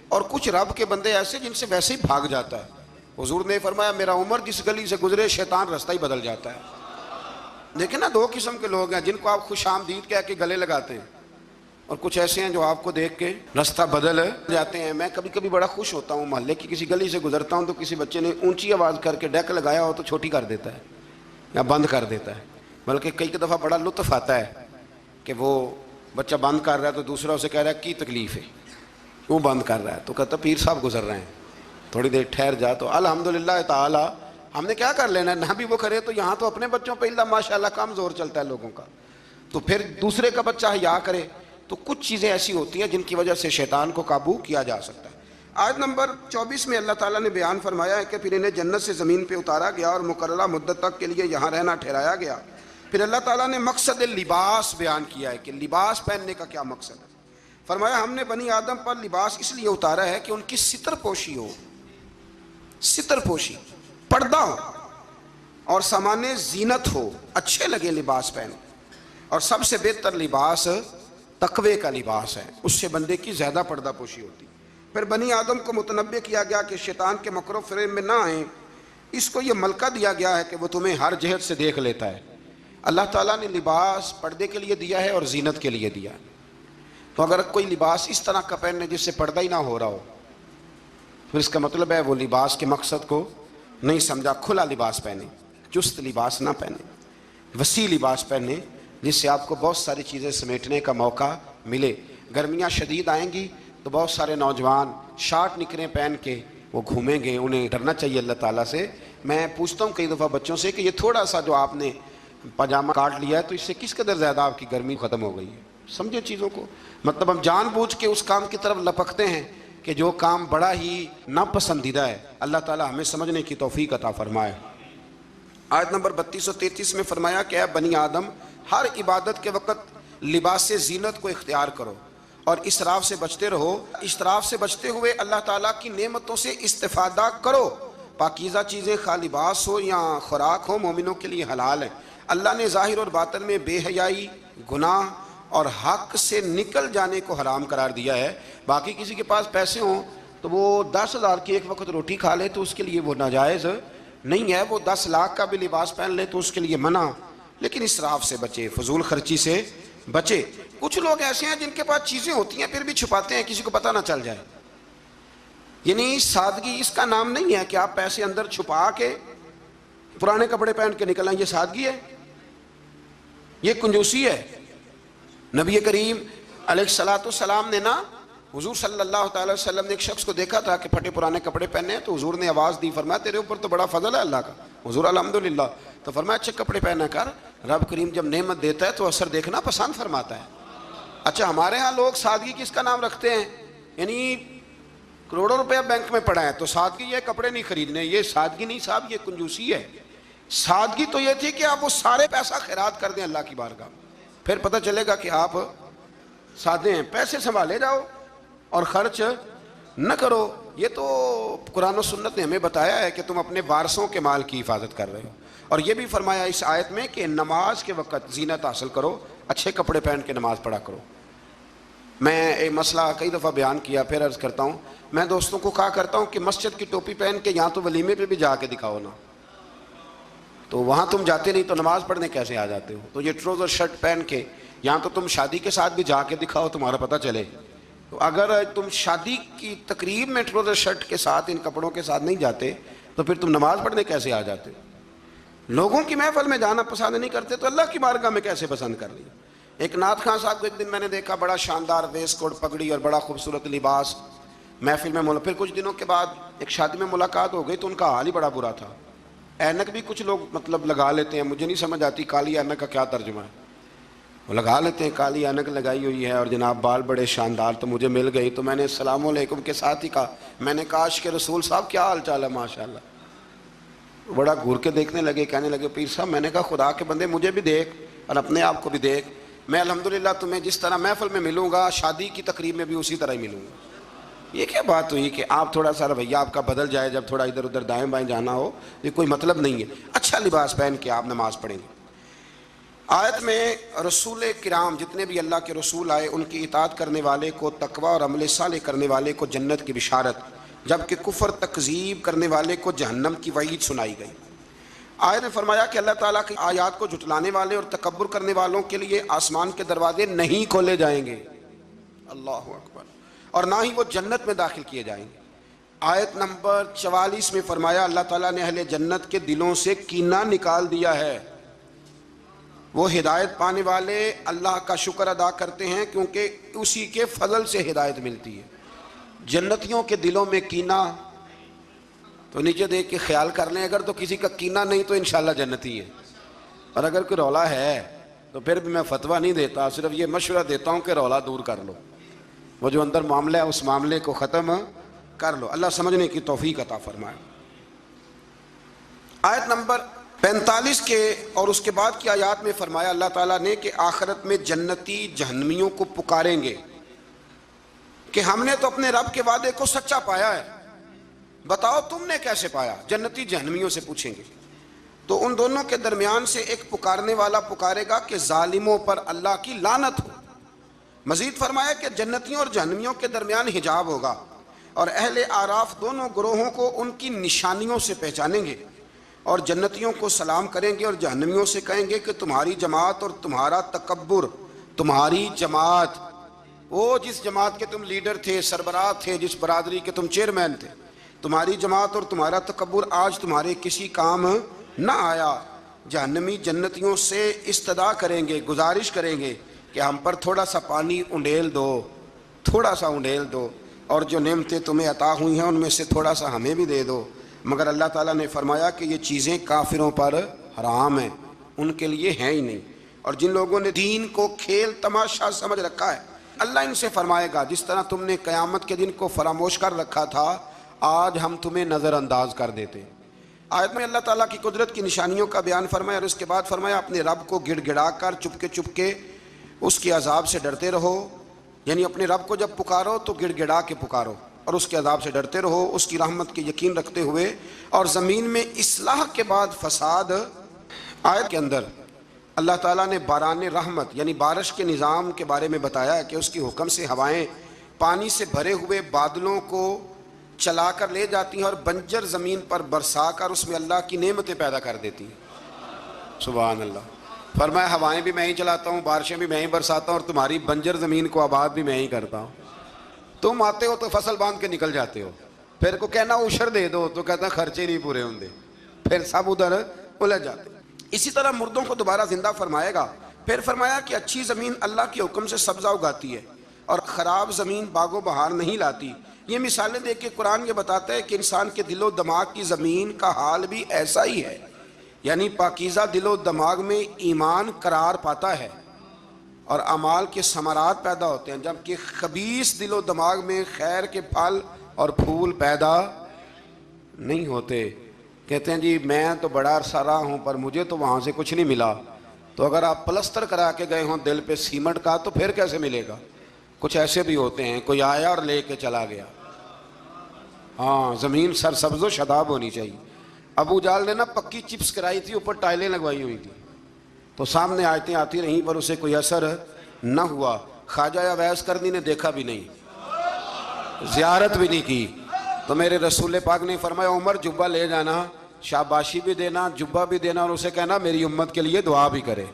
اور کچھ رب کے بندے ایسے جن سے ویسے ہی بھاگ جاتا ہے۔ حضور نے فرمایا میرا عمر جس گلی سے گزرے شیطان رستہ ہی بدل جاتا ہے۔ دیکھیں نا، دو قسم کے لوگ ہیں، جن کو آپ خوش آمدید کہہ کے گلے لگاتے ہیں، اور کچھ ایسے ہیں جو آپ کو دیکھ کے رستہ بدل جاتے ہیں۔ میں کبھی کبھی بڑا خوش ہوتا ہوں، محلے کی کسی گلی سے گزرتا ہوں تو کسی بچے نے اونچی آواز کر کے ڈیک لگایا ہو تو چھوٹی کر دیتا ہے یا بند کر دیتا ہے۔ بلکہ کئی دفعہ بڑا لطف آتا ہے کہ وہ بچہ بند کر رہا ہے تو دوسرا اسے کہہ رہا ہے کی تکلیف ہے، وہ بند کر رہا ہے، تو کہتا پیر صاحب گزر رہے ہیں، تھوڑی دیر ٹھہر جا۔ تو الحمدللہ تعالی ہم نے کیا کر لینا ہے، نہ بھی وہ کرے تو یہاں تو اپنے بچوں پہ اللہ ماشاءاللہ کم زور چلتا ہے لوگوں کا، تو پھر دوسرے کا بچہ حیا کرے۔ تو کچھ چیزیں ایسی ہوتی ہیں جن کی وجہ سے شیطان کو قابو کیا جا سکتا ہے۔ آیت نمبر 24 میں اللہ تعالیٰ نے بیان فرمایا ہے کہ پھر انہیں جنت سے زمین پہ اتارا گیا اور مقررہ مدت تک کے لیے یہاں رہنا ٹھہرایا گیا۔ پھر اللہ تعالیٰ نے مقصد لباس بیان کیا ہے کہ لباس پہننے کا کیا مقصد ہے۔ فرمایا ہم نے بنی آدم پر لباس اس لیے اتارا ہے کہ ان کی ستر پوشی ہو، ستر پوشی، پردہ ہو اور سامان زینت ہو، اچھے لگے لباس پہن۔ اور سب سے بہتر لباس تقوی کا لباس ہے، اس سے بندے کی زیادہ پردہ پوشی ہوتی۔ پھر بنی آدم کو متنبہ کیا گیا کہ شیطان کے مکر و فریب میں نہ آئیں، اس کو یہ ملکہ دیا گیا ہے کہ وہ تمہیں ہر جہت سے دیکھ لیتا ہے۔ اللہ تعالیٰ نے لباس پردے کے لیے دیا ہے اور زینت کے لیے دیا ہے۔ تو اگر کوئی لباس اس طرح کا پہننے جس سے پردہ ہی نہ ہو رہا ہو، پھر اس کا مطلب ہے وہ لباس کے مقصد کو نہیں سمجھا۔ کھلا لباس پہنے، چست لباس نہ پہنے، وسیع لباس پہنے جس سے آپ کو بہت ساری چیزیں سمیٹنے کا موقع ملے۔ گرمیاں شدید آئیں گی تو بہت سارے نوجوان شارٹ نکریں پہن کے وہ گھومیں گے، انہیں ڈرنا چاہیے اللہ تعالیٰ سے۔ میں پوچھتا ہوں کئی دفعہ بچوں سے کہ یہ تھوڑا سا جو آپ نے پاجامہ کاٹ لیا ہے تو اس سے کس قدر زیادہ آپ کی گرمی ختم ہو گئی ہے۔ سمجھے چیزوں کو، مطلب ہم جان بوجھ کے اس کام کی طرف لپکتے ہیں کہ جو کام بڑا ہی ناپسندیدہ ہے۔ اللہ تعالیٰ ہمیں سمجھنے کی توفیق عطا فرمائے۔ آیت نمبر 32 و 33 میں فرمایا کہ اے بنی آدم، ہر عبادت کے وقت لباس زینت کو اختیار کرو اور اسراف سے بچتے رہو۔ اسراف سے بچتے ہوئے اللہ تعالیٰ کی نعمتوں سے استفادہ کرو۔ پاکیزہ چیزیں خواہ لباس ہو یا خوراک ہو مومنوں کے لیے حلال ہیں۔ اللہ نے ظاہر اور باطن میں بے حیائی، گناہ اور حق سے نکل جانے کو حرام قرار دیا ہے۔ باقی کسی کے پاس پیسے ہوں تو وہ 10,000 کی ایک وقت روٹی کھا لے تو اس کے لیے وہ ناجائز نہیں ہے، وہ 10 لاکھ کا بھی لباس پہن لے تو اس کے لیے منع، لیکن اسراف سے بچے، فضول خرچی سے بچے۔ کچھ لوگ ایسے ہیں جن کے پاس چیزیں ہوتی ہیں پھر بھی چھپاتے ہیں کسی کو پتہ نہ چل جائے۔ یعنی سادگی اس کا نام نہیں ہے کہ آپ پیسے اندر چھپا کے پرانے کپڑے پہن کے نکل آئیں، یہ سادگی ہے، یہ کنجوسی ہے۔ نبی کریم علیہ السلام نے نا، حضور صلی اللہ تعالی وسلم نے ایک شخص کو دیکھا تھا کہ پھٹے پرانے کپڑے پہنے ہیں، تو حضور نے آواز دی، فرمایا تیرے اوپر تو بڑا فضل ہے اللہ کا۔ حضور الحمدللہ، تو فرمایا اچھے کپڑے پہنا کر، رب کریم جب نعمت دیتا ہے تو اثر دیکھنا پسند فرماتا ہے۔ اچھا، ہمارے ہاں لوگ سادگی کس کا نام رکھتے ہیں، یعنی کروڑوں روپیہ بینک میں پڑا ہے تو سادگی یہ کپڑے نہیں خریدنے، یہ سادگی نہیں صاحب، یہ کنجوسی ہے۔ سادگی تو یہ تھی کہ آپ وہ سارے پیسہ خیرات کر دیں اللہ کی بارگاہ میں، پھر پتہ چلے گا کہ آپ سادے ہیں۔ پیسے سنبھالے جاؤ اور خرچ نہ کرو، یہ تو قرآن و سنت نے ہمیں بتایا ہے کہ تم اپنے وارثوں کے مال کی حفاظت کر رہے ہو، اور یہ بھی فرمایا اس آیت میں کہ نماز کے وقت زینت حاصل کرو، اچھے کپڑے پہن کے نماز پڑھا کرو۔ میں ایک مسئلہ کئی دفعہ بیان کیا، پھر عرض کرتا ہوں، میں دوستوں کو کہا کرتا ہوں کہ مسجد کی ٹوپی پہن کے یہاں تو ولیمے پہ بھی جا کے دکھاؤ نا، تو وہاں تم جاتے نہیں تو نماز پڑھنے کیسے آ جاتے ہو؟ تو یہ ٹروزر شرٹ پہن کے یہاں تو تم شادی کے ساتھ بھی جا کے دکھاؤ، تمہارا پتہ چلے۔ تو اگر تم شادی کی تقریب میں ٹروزر شرٹ کے ساتھ ان کپڑوں کے ساتھ نہیں جاتے تو پھر تم نماز پڑھنے کیسے آ جاتے؟ لوگوں کی محفل میں جانا پسند نہیں کرتے تو اللہ کی بارگاہ میں کیسے پسند کر لیا؟ ایک نعت خان صاحب کو ایک دن میں نے دیکھا، بڑا شاندار ویسٹ کوٹ پگڑی اور بڑا خوبصورت لباس، محفل میں پھر کچھ دنوں کے بعد ایک شادی میں ملاقات ہو گئی تو ان کا حال ہی بڑا برا تھا۔ اینک بھی کچھ لوگ مطلب لگا لیتے ہیں، مجھے نہیں سمجھ آتی کالی اینک کا کیا ترجمہ ہے، وہ لگا لیتے ہیں، کالی اینک لگائی ہوئی ہے اور جناب بال بڑے شاندار، تو مجھے مل گئی تو میں نے السلام علیکم کے ساتھ ہی کہا، میں نے کاش کہ رسول صاحب کیا حال چال ہے ماشاءاللہ۔ بڑا گھور کے دیکھنے لگے، کہنے لگے پیر صاحب، میں نے کہا خدا کے بندے مجھے بھی دیکھ اور اپنے آپ کو بھی دیکھ، میں الحمدللہ تمہیں جس طرح محفل میں ملوں گا شادی کی تقریب میں بھی اسی طرح ہی ملوں گا۔ یہ کیا بات ہوئی کہ آپ تھوڑا سا رویہ آپ کا بدل جائے جب تھوڑا ادھر ادھر دائیں بائیں جانا ہو؟ یہ کوئی مطلب نہیں ہے، اچھا لباس پہن کے آپ نماز پڑھیں گے۔ آیت میں رسول کرام جتنے بھی اللہ کے رسول آئے ان کی اطاعت کرنے والے کو تقوی اور عمل صالح کرنے والے کو جنت کی بشارت، جبکہ کفر تکذیب کرنے والے کو جہنم کی وعید سنائی گئی۔ آیت نے فرمایا کہ اللہ تعالیٰ کی آیات کو جھٹلانے والے اور تکبر کرنے والوں کے لیے آسمان کے دروازے نہیں کھولے جائیں گے، اللہ اکبر، اور نہ ہی وہ جنت میں داخل کیے جائیں گے۔ آیت نمبر 44 میں فرمایا اللہ تعالیٰ نے اہل جنت کے دلوں سے کینہ نکال دیا ہے، وہ ہدایت پانے والے اللہ کا شکر ادا کرتے ہیں کیونکہ اسی کے فضل سے ہدایت ملتی ہے۔ جنتیوں کے دلوں میں کینہ، تو نیچے دیکھ کے خیال کر لیں، اگر تو کسی کا کینہ نہیں تو انشاءاللہ جنتی ہے، اور اگر کوئی رولا ہے تو پھر بھی میں فتویٰ نہیں دیتا، صرف یہ مشورہ دیتا ہوں کہ رولا دور کر لو، وہ جو اندر معاملہ ہے اس معاملے کو ختم کر لو، اللہ سمجھنے کی توفیق عطا فرمائے۔ آیت نمبر 45 کے اور اس کے بعد کی آیات میں فرمایا اللہ تعالیٰ نے کہ آخرت میں جنتی جہنمیوں کو پکاریں گے کہ ہم نے تو اپنے رب کے وعدے کو سچا پایا ہے، بتاؤ تم نے کیسے پایا؟ جنتی جہنمیوں سے پوچھیں گے، تو ان دونوں کے درمیان سے ایک پکارنے والا پکارے گا کہ ظالموں پر اللہ کی لعنت ہو۔ مزید فرمایا کہ جنتیوں اور جہنمیوں کے درمیان حجاب ہوگا، اور اہل اعراف دونوں گروہوں کو ان کی نشانیوں سے پہچانیں گے، اور جنتیوں کو سلام کریں گے اور جہنمیوں سے کہیں گے کہ تمہاری جماعت اور تمہارا تکبر، تمہاری جماعت، وہ جس جماعت کے تم لیڈر تھے، سربراہ تھے، جس برادری کے تم چیئرمین تھے، تمہاری جماعت اور تمہارا تکبر آج تمہارے کسی کام نہ آیا۔ جہنمی جنتیوں سے استدعا کریں گے، گزارش کریں گے کہ ہم پر تھوڑا سا پانی انڈیل دو، تھوڑا سا انڈیل دو، اور جو نعمتیں تمہیں عطا ہوئی ہیں ان میں سے تھوڑا سا ہمیں بھی دے دو۔ مگر اللہ تعالیٰ نے فرمایا کہ یہ چیزیں کافروں پر حرام ہیں، ان کے لیے ہیں ہی نہیں، اور جن لوگوں نے دین کو کھیل تماشا سمجھ رکھا ہے اللہ ان سے فرمائے گا جس طرح تم نے قیامت کے دن کو فراموش کر رکھا تھا آج ہم تمہیں نظر انداز کر دیتے۔ آیت میں اللہ تعالیٰ کی قدرت کی نشانیوں کا بیان فرمایا، اور اس کے بعد فرمایا اپنے رب کو گڑ گڑا کر چپکے اس کے عذاب سے ڈرتے رہو، یعنی اپنے رب کو جب پکارو تو گڑ گڑا کے پکارو اور اس کے عذاب سے ڈرتے رہو، اس کی رحمت کی یقین رکھتے ہوئے، اور زمین میں اصلاح کے بعد فساد۔ آیت کے اندر اللہ تعالیٰ نے باران رحمت یعنی بارش کے نظام کے بارے میں بتایا کہ اس کی حکم سے ہوائیں پانی سے بھرے ہوئے بادلوں کو چلا کر لے جاتی ہیں اور بنجر زمین پر برسا کر اس میں اللہ کی نعمتیں پیدا کر دیتی ہیں۔ سبحان اللہ، فرمایا ہوائیں بھی میں ہی چلاتا ہوں، بارشیں بھی میں ہی برساتا ہوں، اور تمہاری بنجر زمین کو آباد بھی میں ہی کرتا ہوں۔ تم آتے ہو تو فصل باندھ کے نکل جاتے ہو، پھر کو کہنا عشر دے دو تو کہتا خرچے نہیں پورے ہوں دے، پھر سب ادھر الجھ جاتے۔ اسی طرح مردوں کو دوبارہ زندہ فرمائے گا۔ پھر فرمایا کہ اچھی زمین اللہ کے حکم سے سبزہ اگاتی ہے اور خراب زمین باغ و بہار نہیں لاتی۔ یہ مثالیں دے کے قرآن یہ بتاتا ہے کہ انسان کے دل و دماغ کی زمین کا حال بھی ایسا ہی ہے، یعنی پاکیزہ دل و دماغ میں ایمان قرار پاتا ہے اور اعمال کے ثمرات پیدا ہوتے ہیں، جبکہ خبیث دل و دماغ میں خیر کے پھل اور پھول پیدا نہیں ہوتے۔ کہتے ہیں جی میں تو بڑا عرصہ رہا ہوں پر مجھے تو وہاں سے کچھ نہیں ملا، تو اگر آپ پلستر کرا کے گئے ہوں دل پہ سیمنٹ کا تو پھر کیسے ملے گا؟ کچھ ایسے بھی ہوتے ہیں، کوئی آیا اور لے کے چلا گیا، ہاں زمین سرسبز و شاداب ہونی چاہیے. ابو جال نے نا پکی چپس کرائی تھی، اوپر ٹائلیں لگوائی ہوئی تھی، تو سامنے آیتیں آتی رہیں پر اسے کوئی اثر نہ ہوا. خواجہ اویس کرنی نے دیکھا بھی نہیں، زیارت بھی نہیں کی. تو میرے رسول پاک نے فرمایا عمر جبہ لے جانا، شاباشی بھی دینا، جبہ بھی دینا، اور اسے کہنا میری امت کے لیے دعا بھی کرے.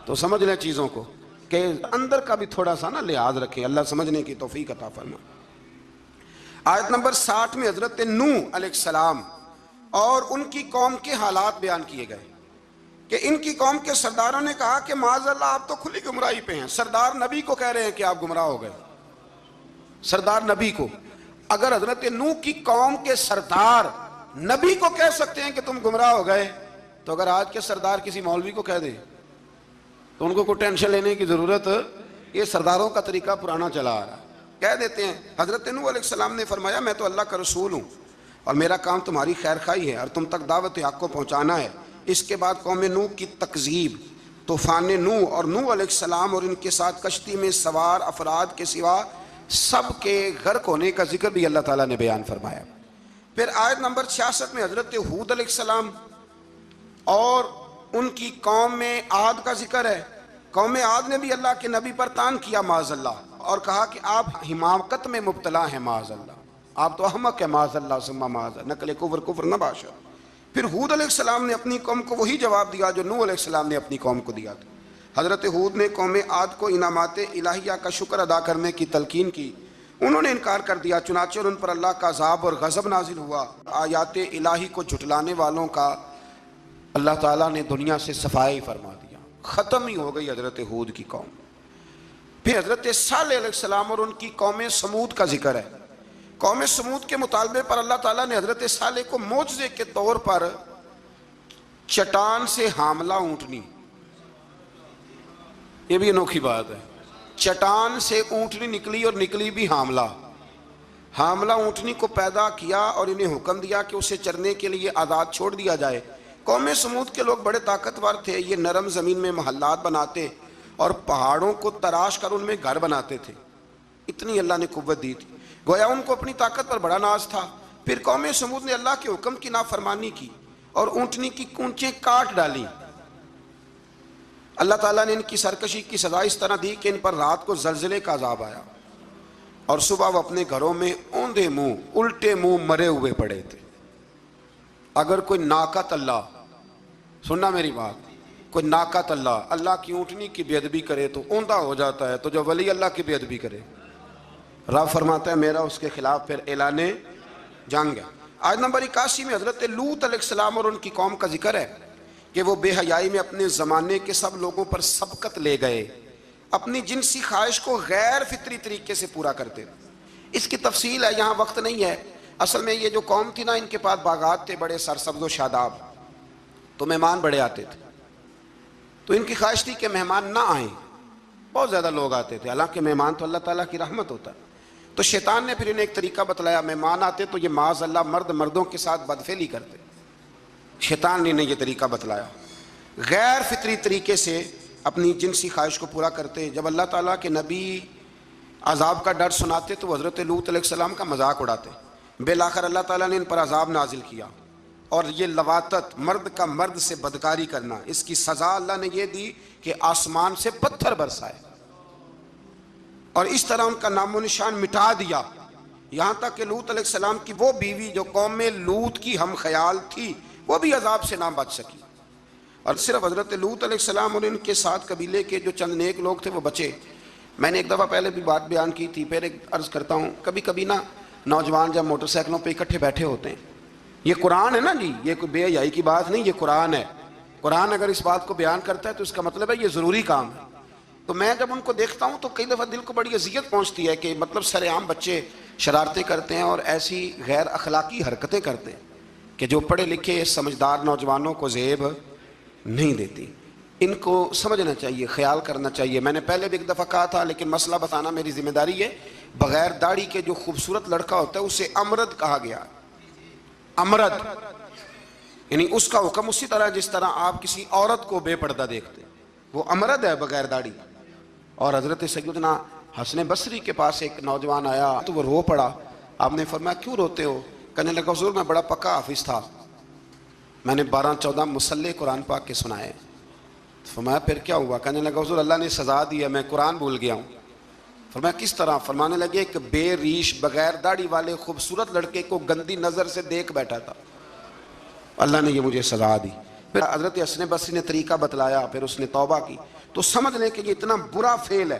تو سمجھ لیں چیزوں کو کہ اندر کا بھی تھوڑا سا نا لحاظ رکھیں. اللہ سمجھنے کی توفیق عطا فرمائے. آیت نمبر 60 میں حضرت نوح علیہ السلام اور ان کی قوم کے حالات بیان کیے گئے کہ ان کی قوم کے سرداروں نے کہا کہ معاذ اللہ آپ تو کھلی گمراہی پہ ہیں. سردار نبی کو کہہ رہے ہیں کہ آپ گمراہ ہو گئے. سردار نبی کو، اگر حضرت نوح کی قوم کے سردار نبی کو کہہ سکتے ہیں کہ تم گمراہ ہو گئے، تو اگر آج کے سردار کسی مولوی کو کہہ دیں تو ان کو کوئی ٹینشن لینے کی ضرورت، یہ سرداروں کا طریقہ پرانا چلا آ رہا ہے. کہہ دیتے ہیں. حضرت نوح علیہ السلام نے فرمایا میں تو اللہ کا رسول ہوں اور میرا کام تمہاری خیر خواہی ہے اور تم تک دعوت حق کو پہنچانا ہے. اس کے بعد قوم نوح کی تکذیب، طوفان نوح اور نوح علیہ السلام اور ان کے ساتھ کشتی میں سوار افراد کے سوا سب کے غرق ہونے کا ذکر بھی اللہ تعالیٰ نے بیان فرمایا. پھر آیت نمبر 66 میں حضرت ہود علیہ السلام اور ان کی قوم میں عاد کا ذکر ہے. قوم عاد نے بھی اللہ کے نبی پر طعن کیا معاذ اللہ، اور کہا کہ آپ حماقت میں مبتلا ہیں معاذ اللہ، آپ تو احمق ہیں معاذ اللہ ثم معاذ اللہ، نقل کفر نہ باشا. پھر ہود علیہ السلام نے اپنی قوم کو وہی جواب دیا جو نوح علیہ السلام نے اپنی قوم کو دیا تھا. حضرت ہود نے قوم عاد کو انعامات الہیہ کا شکر ادا کرنے کی تلقین کی، انہوں نے انکار کر دیا، چنانچہ ان پر اللہ کا عذاب اور غضب نازل ہوا. آیات الہی کو جھٹلانے والوں کا اللہ تعالیٰ نے دنیا سے صفائی فرما دیا، ختم ہی ہو گئی حضرت ہود کی قوم. پھر حضرت صالح علیہ السلام اور ان کی قوم سمود کا ذکر ہے. قوم سمود کے مطالبے پر اللہ تعالیٰ نے حضرت صالح کو معجزے کے طور پر چٹان سے حاملہ اونٹنی، یہ بھی انوکھی بات ہے، چٹان سے اونٹنی نکلی اور نکلی بھی حاملہ اونٹنی کو پیدا کیا اور انہیں حکم دیا کہ اسے چرنے کے لیے آزاد چھوڑ دیا جائے. قوم سمود کے لوگ بڑے طاقتور تھے، یہ نرم زمین میں محلات بناتے اور پہاڑوں کو تراش کر ان میں گھر بناتے تھے. اتنی اللہ نے قوت دی تھی، گویا ان کو اپنی طاقت پر بڑا ناز تھا. پھر قوم سمود نے اللہ کے حکم کی نافرمانی کی اور اونٹنی کی کونچیں کاٹ ڈالی. اللہ تعالیٰ نے ان کی سرکشی کی سزا اس طرح دی کہ ان پر رات کو زلزلے کا عذاب آیا اور صبح وہ اپنے گھروں میں اوندے منہ الٹے منہ مرے ہوئے پڑے تھے. اگر کوئی ناقت اللہ، سننا میری بات، کوئی ناقت اللہ کی اونٹنی کی بے ادبی کرے تو اوندا ہو جاتا ہے، تو جو ولی اللہ کی بے ادبی کرے رب فرماتا ہے میرا اس کے خلاف پھر اعلان جنگ ہے. آیت نمبر 81 میں حضرت لوط علیہ السلام اور ان کی قوم کا ذکر ہے کہ وہ بے حیائی میں اپنے زمانے کے سب لوگوں پر سبقت لے گئے، اپنی جنسی خواہش کو غیر فطری طریقے سے پورا کرتے. اس کی تفصیل ہے، یہاں وقت نہیں ہے. اصل میں یہ جو قوم تھی نا، ان کے پاس باغات تھے بڑے سرسبز و شاداب، تو مہمان بڑے آتے تھے، تو ان کی خواہش تھی کہ مہمان نہ آئیں. بہت زیادہ لوگ آتے تھے، حالانکہ مہمان تو اللہ تعالیٰ کی رحمت ہوتا ہے. تو شیطان نے پھر انہیں ایک طریقہ بتلایا، مہمان آتے تو یہ معاذ اللہ مردوں کے ساتھ بدفعلی کرتے. شیطان نے انہیں یہ طریقہ بتلایا، غیر فطری طریقے سے اپنی جنسی خواہش کو پورا کرتے. جب اللہ تعالیٰ کے نبی عذاب کا ڈر سناتے تو حضرت لوط علیہ السلام کا مذاق اڑاتے. بالآخر اللہ تعالیٰ نے ان پر عذاب نازل کیا، اور یہ لواطت، مرد کا مرد سے بدکاری کرنا، اس کی سزا اللہ نے یہ دی کہ آسمان سے پتھر برسائے اور اس طرح ان کا نام و نشان مٹا دیا. یہاں تک کہ لوط علیہ السلام کی وہ بیوی جو قوم میں لوط کی ہم خیال تھی، وہ بھی عذاب سے نہ بچ سکی. اور صرف حضرت لوط علیہ السلام اور ان کے ساتھ قبیلے کے جو چند نیک لوگ تھے وہ بچے. میں نے ایک دفعہ پہلے بھی بات بیان کی تھی، پھر ایک عرض کرتا ہوں. کبھی کبھی نا نوجوان جب موٹر سائیکلوں پہ اکٹھے بیٹھے ہوتے ہیں، یہ قرآن ہے نا جی، یہ کوئی بے حیائی کی بات نہیں، یہ قرآن ہے. قرآن اگر اس بات کو بیان کرتا ہے تو اس کا مطلب ہے یہ ضروری کام ہے. تو میں جب ان کو دیکھتا ہوں تو کئی دفعہ دل کو بڑی اذیت پہنچتی ہے کہ مطلب سر عام بچے شرارتیں کرتے ہیں اور ایسی غیر اخلاقی حرکتیں کرتے ہیں کہ جو پڑھے لکھے سمجھدار نوجوانوں کو زیب نہیں دیتی. ان کو سمجھنا چاہیے، خیال کرنا چاہیے. میں نے پہلے بھی ایک دفعہ کہا تھا لیکن مسئلہ بتانا میری ذمہ داری ہے. بغیر داڑھی کے جو خوبصورت لڑکا ہوتا ہے اسے امرد کہا گیا. امرد یعنی اس کا حکم اسی طرح جس طرح آپ کسی عورت کو بے پردہ دیکھتے، وہ امرد ہے بغیر داڑھی. اور حضرت سیدنا حسن بصری کے پاس ایک نوجوان آیا تو وہ رو پڑا آپ نے فرمایا کیوں روتے ہو؟ کہنے لگا حضور میں بڑا پکا حافظ تھا، میں نے 12-14 مصلے قرآن پاک کے سنائے۔ فرمایا پھر کیا ہوا؟ کہنے لگا حضور اللہ نے سزا دی ہے، میں قرآن بھول گیا ہوں۔ فرمایا کس طرح؟ فرمانے لگے کہ بے ریش بغیر داڑھی والے خوبصورت لڑکے کو گندی نظر سے دیکھ بیٹھا تھا، اللہ نے یہ مجھے سزا دی۔ پھر حضرت حسن بصری نے طریقہ بتلایا، پھر اس نے توبہ کی۔ تو سمجھ لیں کہ یہ اتنا برا فعل ہے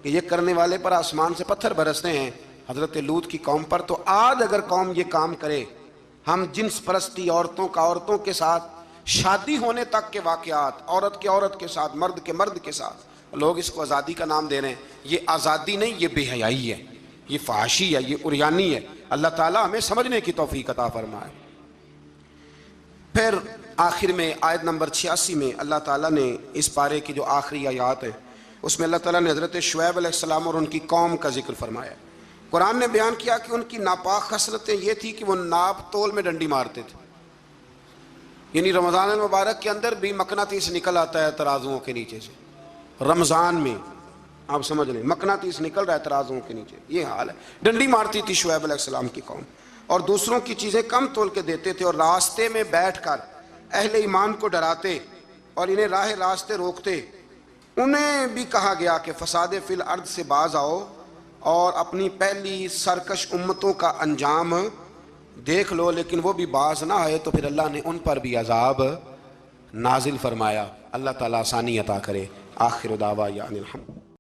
کہ یہ کرنے والے پر آسمان سے پتھر برستے ہیں۔ حضرت لوط کی قوم پر تو آج اگر قوم یہ کام کرے، ہم جنس پرستی، عورتوں کا عورتوں کے ساتھ، شادی ہونے تک کے واقعات، عورت کے عورت کے ساتھ، مرد کے مرد کے ساتھ، لوگ اس کو آزادی کا نام دے رہے ہیں۔ یہ آزادی نہیں، یہ بے حیائی ہے، یہ فحاشی ہے، یہ عریانی ہے۔ اللہ تعالیٰ ہمیں سمجھنے کی توفیق عطا فرمائے۔ پھر آخر میں آیت نمبر 86 میں اللہ تعالیٰ نے اس پارے کی جو آخری آیات ہیں اس میں اللہ تعالیٰ نے حضرت شعیب علیہ السلام اور ان کی قوم کا ذکر فرمایا۔ قرآن نے بیان کیا کہ ان کی ناپاک خصلتیں یہ تھی کہ وہ ناپ تول میں ڈنڈی مارتے تھے، یعنی رمضان المبارک کے اندر بھی مقناطیس نکل آتا ہے ترازوؤں کے نیچے سے، رمضان میں آپ سمجھ لیں مقناطیس نکل رہا ہے ترازوؤں کے نیچے، یہ حال ہے۔ ڈنڈی مارتی تھی شعیب علیہ السلام کی قوم، اور دوسروں کی چیزیں کم تول کے دیتے تھے، اور راستے میں بیٹھ کر اہل ایمان کو ڈراتے اور انہیں راہ راستے روکتے۔ انہیں بھی کہا گیا کہ فساد فی الارض سے باز آؤ اور اپنی پہلی سرکش امتوں کا انجام دیکھ لو، لیکن وہ بھی باز نہ آئے تو پھر اللہ نے ان پر بھی عذاب نازل فرمایا۔ اللہ تعالیٰ آسانی عطا کرے۔ آخر دعوانا الحمد